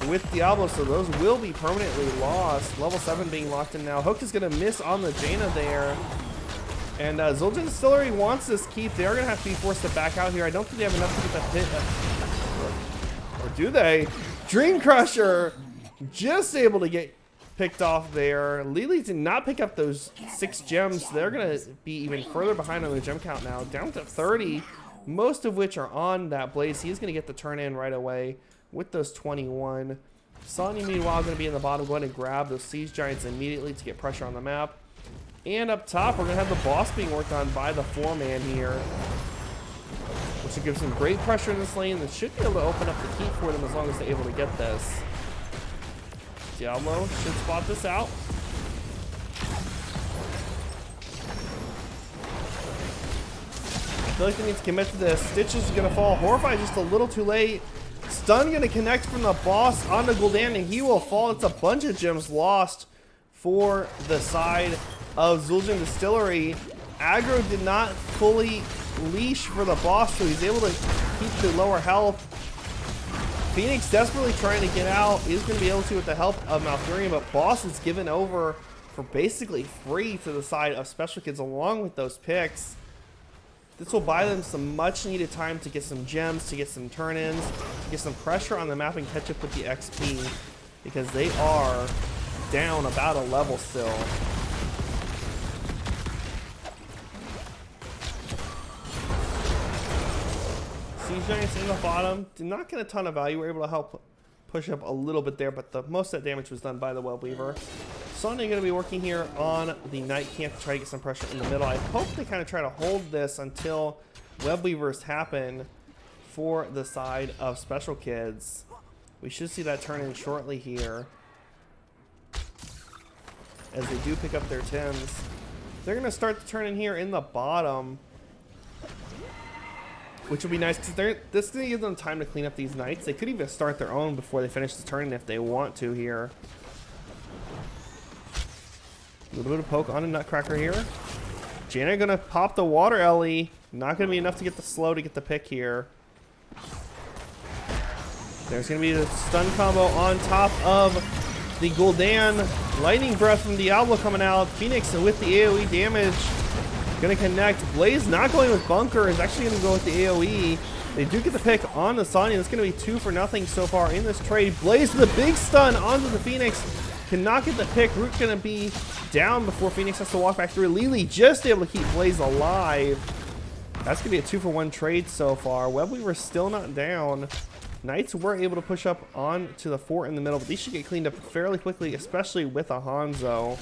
with Diablo, so those will be permanently lost. Level 7 being locked in now. Hook is going to miss on the Jaina there, and Zul'jin Distillery wants this keep. They are going to have to be forced to back out here. I don't think they have enough to get that hit, or do they? Dream Crusher just able to get picked off there. Lily did not pick up those 6 gems. They're going to be even further behind on the gem count now, down to 30, most of which are on that Blaze. He's going to get the turn in right away with those 21. Sonya, meanwhile, going to be in the bottom, going to grab those Siege Giants immediately to get pressure on the map. And up top, we're going to have the boss being worked on by the 4-man here, which will give some great pressure in this lane. That should be able to open up the keep for them as long as they're able to get this. Diablo should spot this out. I feel like they need to commit to this. Stitch is going to fall. Horrify just a little too late. Stun going to connect from the boss onto Gul'dan, and he will fall. It's a bunch of gems lost for the side of Zul'jin Distillery. Aggro did not fully leash for the boss, so he's able to keep the lower health. Phoenix desperately trying to get out, is going to be able to with the help of Malfurion, but boss is given over for basically free to the side of Special Kids along with those picks. This will buy them some much needed time to get some gems, to get some turn-ins, to get some pressure on the map and catch up with the XP, because they are down about a level still. Siege Giants in the bottom did not get a ton of value. We were able to help push up a little bit there, but most of that damage was done by the Web Weaver. Sonya going to be working here on the Night Camp to try to get some pressure in the middle. I hope they kind of try to hold this until Web Weavers happen for the side of Special Kids. We should see that turn in shortly here, as they do pick up their Tims. They're going to start the turn in here in the bottom, which will be nice because this is going to give them time to clean up these knights. They could even start their own before they finish the turn if they want to here. A little bit of poke on a Nutcracker here. Jaina going to pop the water Ellie. Not going to be enough to get the slow to get the pick here. There's going to be the stun combo on top of the Gul'dan. Lightning Breath from Diablo coming out. Phoenix with the AoE damage. Going to connect. Blaze not going with Bunker. Is actually going to go with the AoE. They do get the pick on the Sonya. It's going to be 2-0 so far in this trade. Blaze with a big stun onto the Phoenix. Cannot get the pick. Root going to be down before Phoenix has to walk back through. Lily just able to keep Blaze alive. That's going to be a 2-for-1 trade so far. Webweaver still not down. Knights were able to push up on to the fort in the middle, but these should get cleaned up fairly quickly, especially with a Hanzo.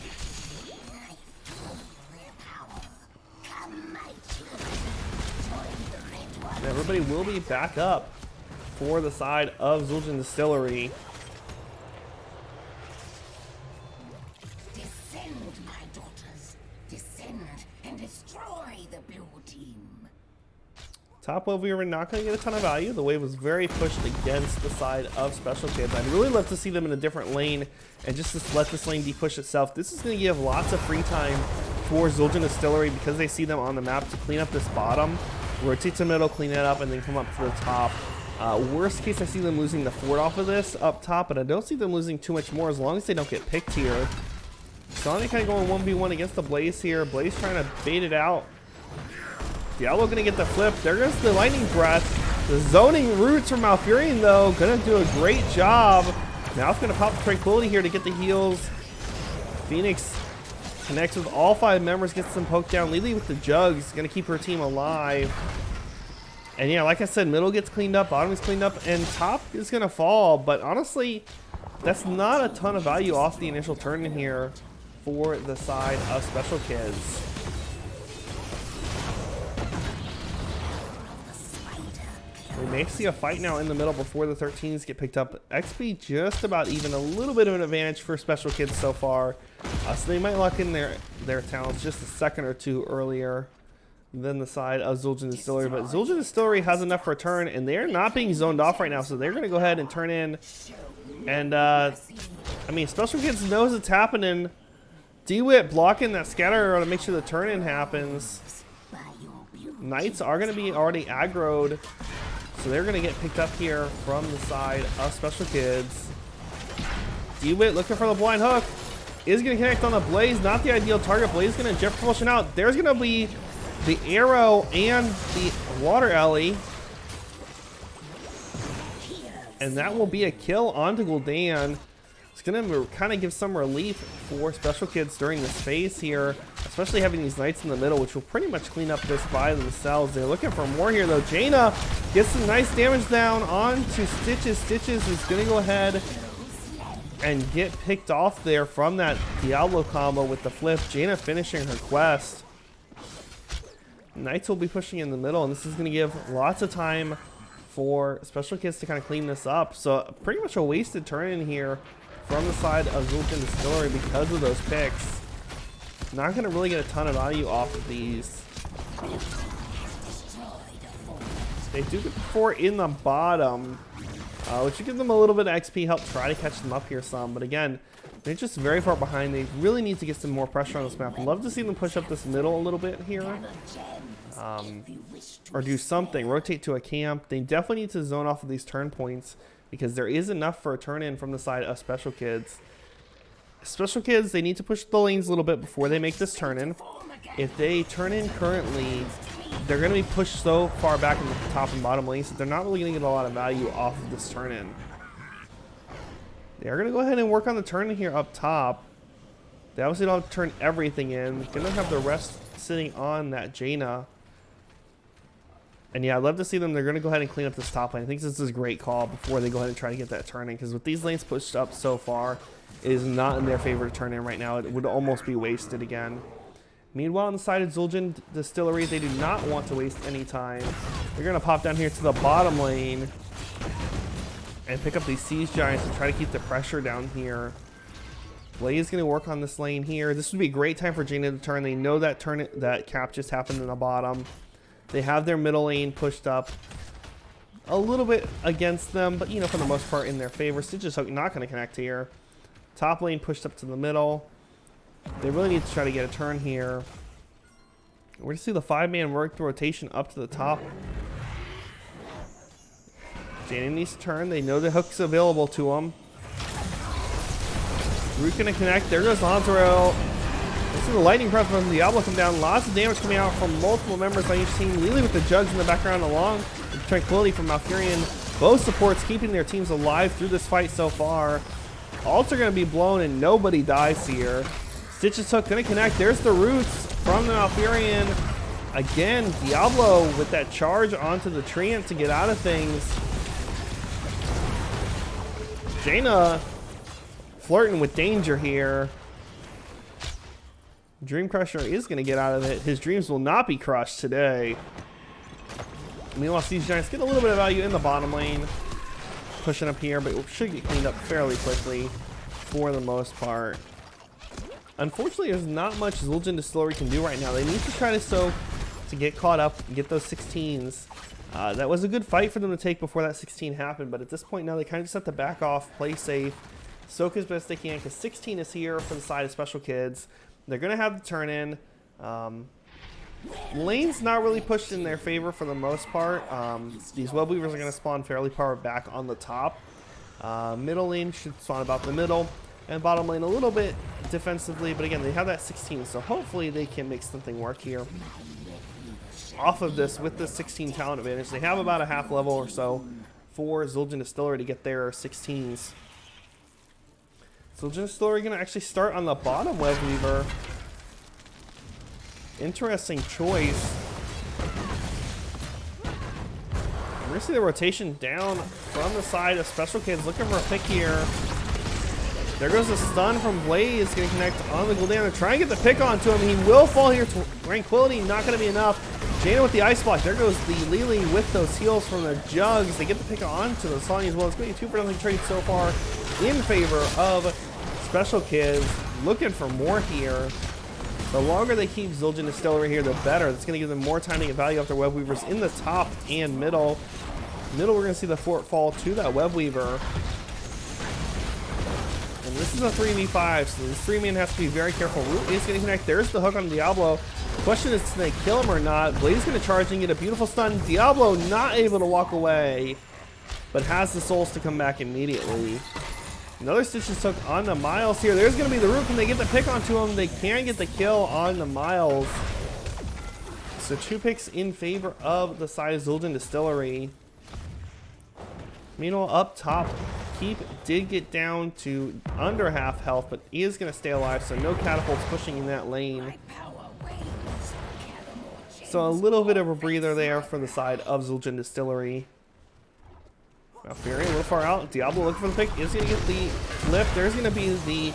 And everybody will be back up for the side of Zul'jin Distillery. Descend, my daughters. Descend and destroy the blue team. Top wave, we were not going to get a ton of value. The wave was very pushed against the side of Special Kids. I'd really love to see them in a different lane and just to let this lane de-push itself. This is going to give lots of free time for Zul'jin Distillery because they see them on the map to clean up this bottom, rotate to middle, clean it up, and then come up to the top. Worst case, I see them losing the fort off of this up top, but I don't see them losing too much more as long as they don't get picked here. Sonic kind of going 1v1 against the Blaze here. Blaze trying to bait it out. Diablo gonna get the flip. There goes the Lightning Breath. The zoning roots from Malfurion though, gonna do a great job. Now it's gonna pop the Tranquility here to get the heals. Phoenix connects with all 5 members, gets them poked down. Lily with the jugs, gonna keep her team alive. And yeah, like I said, middle gets cleaned up, bottom is cleaned up, and top is gonna fall. But honestly, that's not a ton of value off the initial turn in here for the side of Special Kids. We may see a fight now in the middle before the 13s get picked up. XP just about even, a little bit of an advantage for Special Kids so far. So they might lock in their talents just a second or two earlier than the side of Zul'jin Distillery. But Zul'jin Distillery has enough for a turn, and they're not being zoned off right now. So they're going to go ahead and turn in. And, I mean, Special Kids knows it's happening. DeWitt blocking that scatter to make sure the turn-in happens. Knights are going to be already aggroed. So they're going to get picked up here from the side of Special Kids. DeWitt looking for the blind hook. Is going to connect on the Blaze. Not the ideal target. Blaze is going to jet propulsion out. There's going to be the arrow and the water alley. And that will be a kill onto Gul'dan. It's going to kind of give some relief for Special Kids during this phase here, especially having these Knights in the middle, which will pretty much clean up this by themselves. They're looking for more here, though. Jaina gets some nice damage down onto Stitches. Stitches is going to go ahead and get picked off there from that Diablo combo with the flip. Jaina finishing her quest. Knights will be pushing in the middle, and this is going to give lots of time for Special Kids to kind of clean this up. So pretty much a wasted turn in here from the side of Zul'jin Distillery because of those picks. Not going to really get a ton of value off of these. They do get the fort in the bottom, which will give them a little bit of XP, help try to catch them up here some. But again, they're just very far behind. They really need to get some more pressure on this map. I'd love to see them push up this middle a little bit here. Or do something. Rotate to a camp. They definitely need to zone off of these turn points because there is enough for a turn in from the side of Special Kids. Special Kids, they need to push the lanes a little bit before they make this turn in. If they turn in currently, they're going to be pushed so far back in the top and bottom lanes that they're not really going to get a lot of value off of this turn in. They're going to go ahead and work on the turn in here up top. They obviously don't have to turn everything in. Going to have the rest sitting on that Jaina. And yeah, I'd love to see them. They're going to go ahead and clean up this top lane. I think this is a great call before they go ahead and try to get that turn in. Because with these lanes pushed up so far, it is not in their favor to turn in right now. It would almost be wasted again. Meanwhile, on the side of Zul'jin Distillery, they do not want to waste any time. They're going to pop down here to the bottom lane and pick up these Siege Giants and try to keep the pressure down here. Blaze is going to work on this lane here. This would be a great time for Jaina to turn. They know that that cap just happened in the bottom. They have their middle lane pushed up a little bit against them, but, you know, for the most part in their favor. Stitch's Hook not going to connect here. Top lane pushed up to the middle. They really need to try to get a turn here. We're going to see the 5-man work the rotation up to the top. Jaina needs to turn. They know the hook's available to them. Root gonna connect. There goes the Hanzo Rail. Let's see the lightning breath from Diablo come down. Lots of damage coming out from multiple members on each team. Lily with the jugs in the background along with Tranquility from Malfurion. Both supports keeping their teams alive through this fight so far. Ults are going to be blown and nobody dies here. Stitch's hook going to connect. There's the roots from the Malfurion. Again, Diablo with that charge onto the Treant to get out of things. Jaina flirting with danger here. Dream Crusher is going to get out of it. His dreams will not be crushed today. Meanwhile, these Giants get a little bit of value in the bottom lane. Pushing up here, but it should get cleaned up fairly quickly for the most part. Unfortunately, there's not much Zul'jin Distillery can do right now. They need to try to soak to get caught up and get those 16s. That was a good fight for them to take before that 16 happened, but at this point now they kind of just have to back off, play safe, soak as best they can, because 16 is here for the side of Special Kids. They're going to have the turn in. Lane's not really pushed in their favor for the most part. These web weavers are going to spawn fairly far back on the top. Middle lane should spawn about the middle, and bottom lane a little bit defensively, but again, they have that 16, so hopefully they can make something work here. Off of this, with the 16 talent advantage, they have about a half level or so for Zul'jin Distillery to get their 16s. Zul'jin Distillery going to actually start on the bottom web weaver. Interesting choice. We're going to see the rotation down from the side of Special Kids looking for a pick here. There goes the stun from Blaze, going to connect on the Gul'dan to try and get the pick onto him. He will fall here. Tranquility not going to be enough. Jaina with the ice block. There goes the Lily with those heals from the jugs. They get the pick onto the Sonya as well. It's going to be 2 for nothing trade so far in favor of Special Kids. Looking for more here. The longer they keep Zul'jin Distillery here, the better. That's going to give them more time to get value off their web weavers in the top and middle. Middle, we're going to see the fort fall to that web weaver. And this is a 3v5, so this 3-man has to be very careful. Root is going to connect. There's the hook on Diablo. Question is, can they kill him or not? Blaze is going to charge and get a beautiful stun. Diablo not able to walk away, but has the souls to come back immediately. Another Stitches hook on the Miles here. There's going to be the root. Can they get the pick onto him? They can get the kill on the Miles. So 2 picks in favor of the side of Zul'jin Distillery. Meanwhile, up top, Keep did get down to under half health, but he is going to stay alive, so no catapults pushing in that lane. So a little bit of a breather there for the side of Zul'jin Distillery. Malfurion a little far out. Diablo looking for the pick. Is going to get the lift. There's going to be the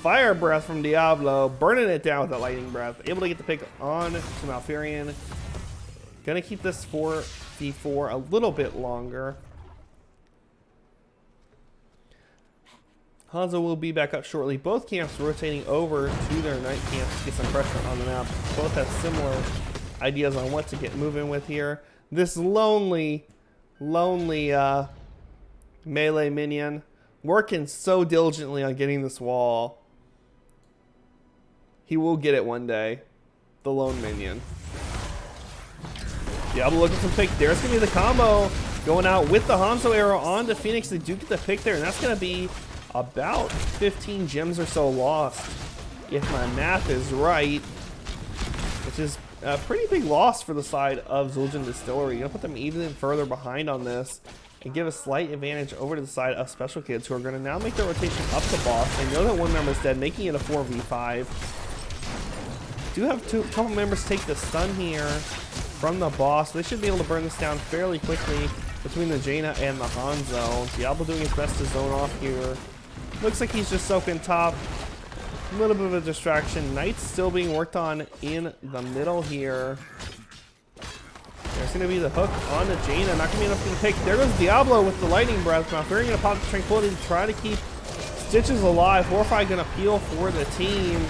fire breath from Diablo, burning it down with that lightning breath. Able to get the pick on to Malfurion. Going to keep this 4v4 a little bit longer. Hanzo will be back up shortly. Both camps rotating over to their night camps to get some pressure on the map. Both have similar ideas on what to get moving with here. This lonely melee minion working so diligently on getting this wall. He will get it one day. The lone minion. Diablo looking for pick. There's going to be the combo going out with the Hanzo arrow onto Phoenix. They do get the pick there, and that's going to be about 15 gems or so lost, if my math is right, which is a pretty big loss for the side of Zul'jin Distillery. You're going to put them even further behind on this and give a slight advantage over to the side of Special Kids, who are going to now make their rotation up to boss. They know that one member is dead, making it a 4v5. Do have a couple members take the stun here from the boss. They should be able to burn this down fairly quickly between the Jaina and the Hanzo. Diablo doing his best to zone off here. Looks like he's just soaking top. A little bit of a distraction. Knight's still being worked on in the middle here. There's going to be the hook on the Jaina. Not going to be enough to pick. There goes Diablo with the lightning breath. Malfurion going to pop the Tranquility to try to keep Stitches alive. Horrify going to peel for the team.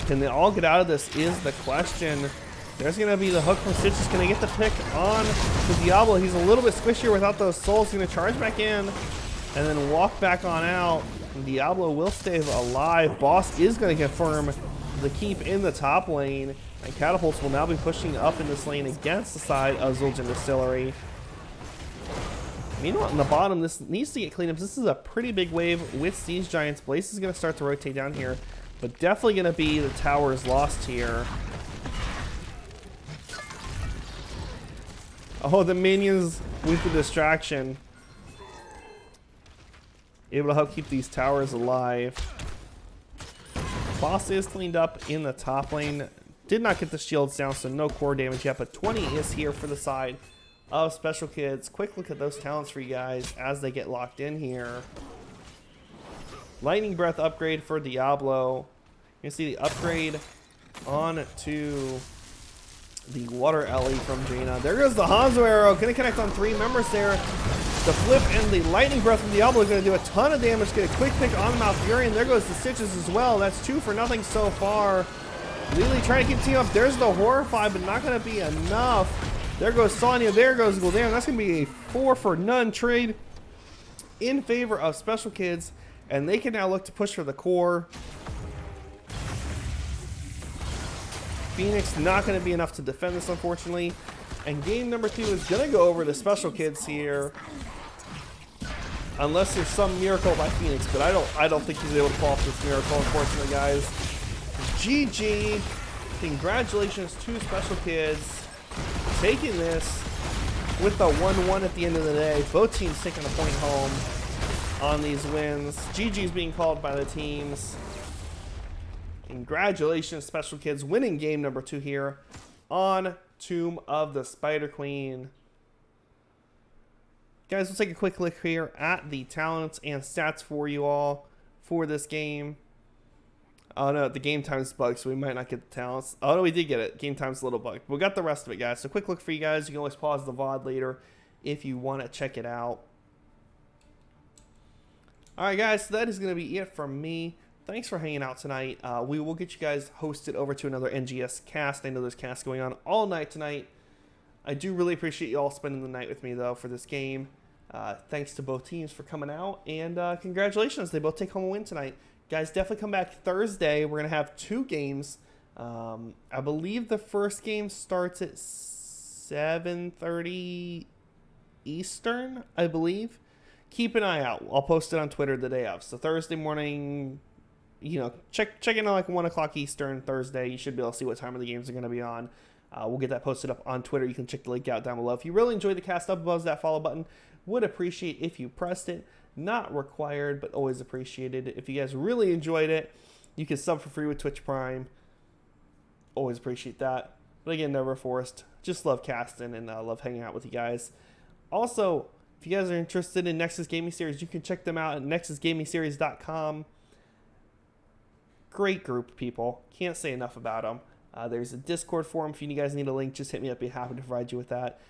Can they all get out of this is the question. There's going to be the hook from Stitches. Can they get the pick on to Diablo? He's a little bit squishier without those souls. He's going to charge back in and then walk back on out. Diablo will stay alive. Boss is going to confirm the keep in the top lane, and catapults will now be pushing up in this lane against the side of Zul'jin Distillery. Meanwhile, in the bottom, this needs to get cleaned up. This is a pretty big wave with Siege Giants. Blaze is going to start to rotate down here, but definitely going to be the towers lost here. Oh, the minions with the distraction. Able to help keep these towers alive. Boss is cleaned up in the top lane. Did not get the shields down, so no core damage yet, but 20 is here for the side of Special Kids. Quick look at those talents for you guys as they get locked in here. Lightning Breath upgrade for Diablo. You can see the upgrade on to the Water Ellie from Jaina. There goes the Hanzo arrow. Gonna connect on 3 members there. The flip and the Lightning Breath from Diablo is going to do a ton of damage. Get a quick pick on Malfurion. There goes the Stitches as well. That's 2 for nothing so far. Lily trying to keep team up. There's the Horrify, but not going to be enough. There goes Sonya. There goes Gul'dan. That's going to be a 4 for none trade in favor of Special Kids. And they can now look to push for the core. Phoenix not going to be enough to defend this, unfortunately. And game number 2 is going to go over to Special Kids here. Unless there's some miracle by Phoenix, but I don't think he's able to pull off this miracle, unfortunately, guys. GG. Congratulations to Special Kids. Taking this with the 1-1 at the end of the day. Both teams taking a point home on these wins. GG's being called by the teams. Congratulations, Special Kids, winning game number 2 here on Tomb of the Spider Queen. Guys, we'll take a quick look here at the talents and stats for you all for this game. Oh no, the game time's bugged, so we might not get the talents. Oh no, we did get it. Game time's a little bugged. We got the rest of it, guys. So quick look for you guys. You can always pause the VOD later if you want to check it out. Alright guys, so that is going to be it from me. Thanks for hanging out tonight. We will get you guys hosted over to another NGS cast. I know there's casts going on all night tonight. I do really appreciate you all spending the night with me, though, for this game. Thanks to both teams for coming out, and congratulations. They both take home a win tonight. Guys, definitely come back Thursday. We're going to have 2 games. I believe the first game starts at 7:30 Eastern, I believe. Keep an eye out. I'll post it on Twitter the day of. So Thursday morning, you know, check in at like 1 o'clock Eastern Thursday. You should be able to see what time of the games are going to be on. We'll get that posted up on Twitter. You can check the link out down below. If you really enjoyed the cast, up above that follow button. Would appreciate if you pressed it. Not required, but always appreciated. If you guys really enjoyed it, you can sub for free with Twitch Prime. Always appreciate that. But again, never forced. Just love casting and love hanging out with you guys. Also, if you guys are interested in Nexus Gaming Series, you can check them out at nexusgamingseries.com. Great group of people. Can't say enough about them. There's a Discord forum. If you guys need a link, just hit me up. Be happy to provide you with that.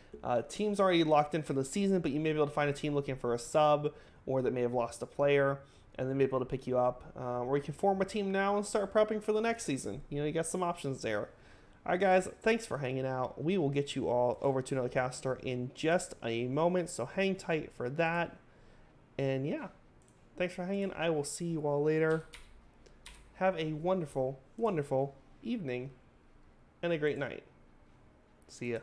Team's already locked in for the season, but you may be able to find a team looking for a sub or that may have lost a player, and they may be able to pick you up. Or you can form a team now and start prepping for the next season. You know, you got some options there. All right, guys, thanks for hanging out. We will get you all over to another caster in just a moment, so hang tight for that. And yeah, thanks for hanging. I will see you all later. Have a wonderful, wonderful evening and a great night. See ya.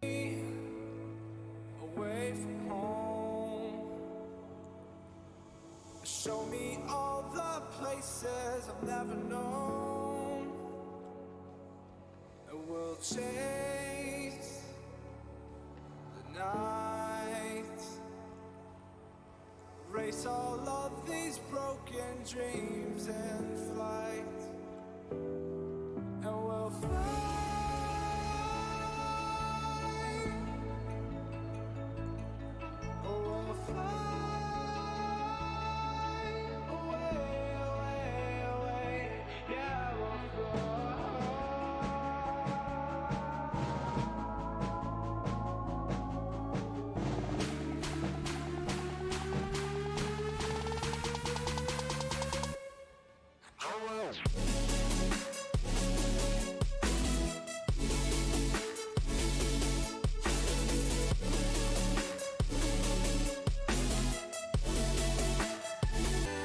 Away from home, show me all the places I've never known, and we'll chase the night, erase all of these broken dreams in flight, and we'll fly. Oh, well.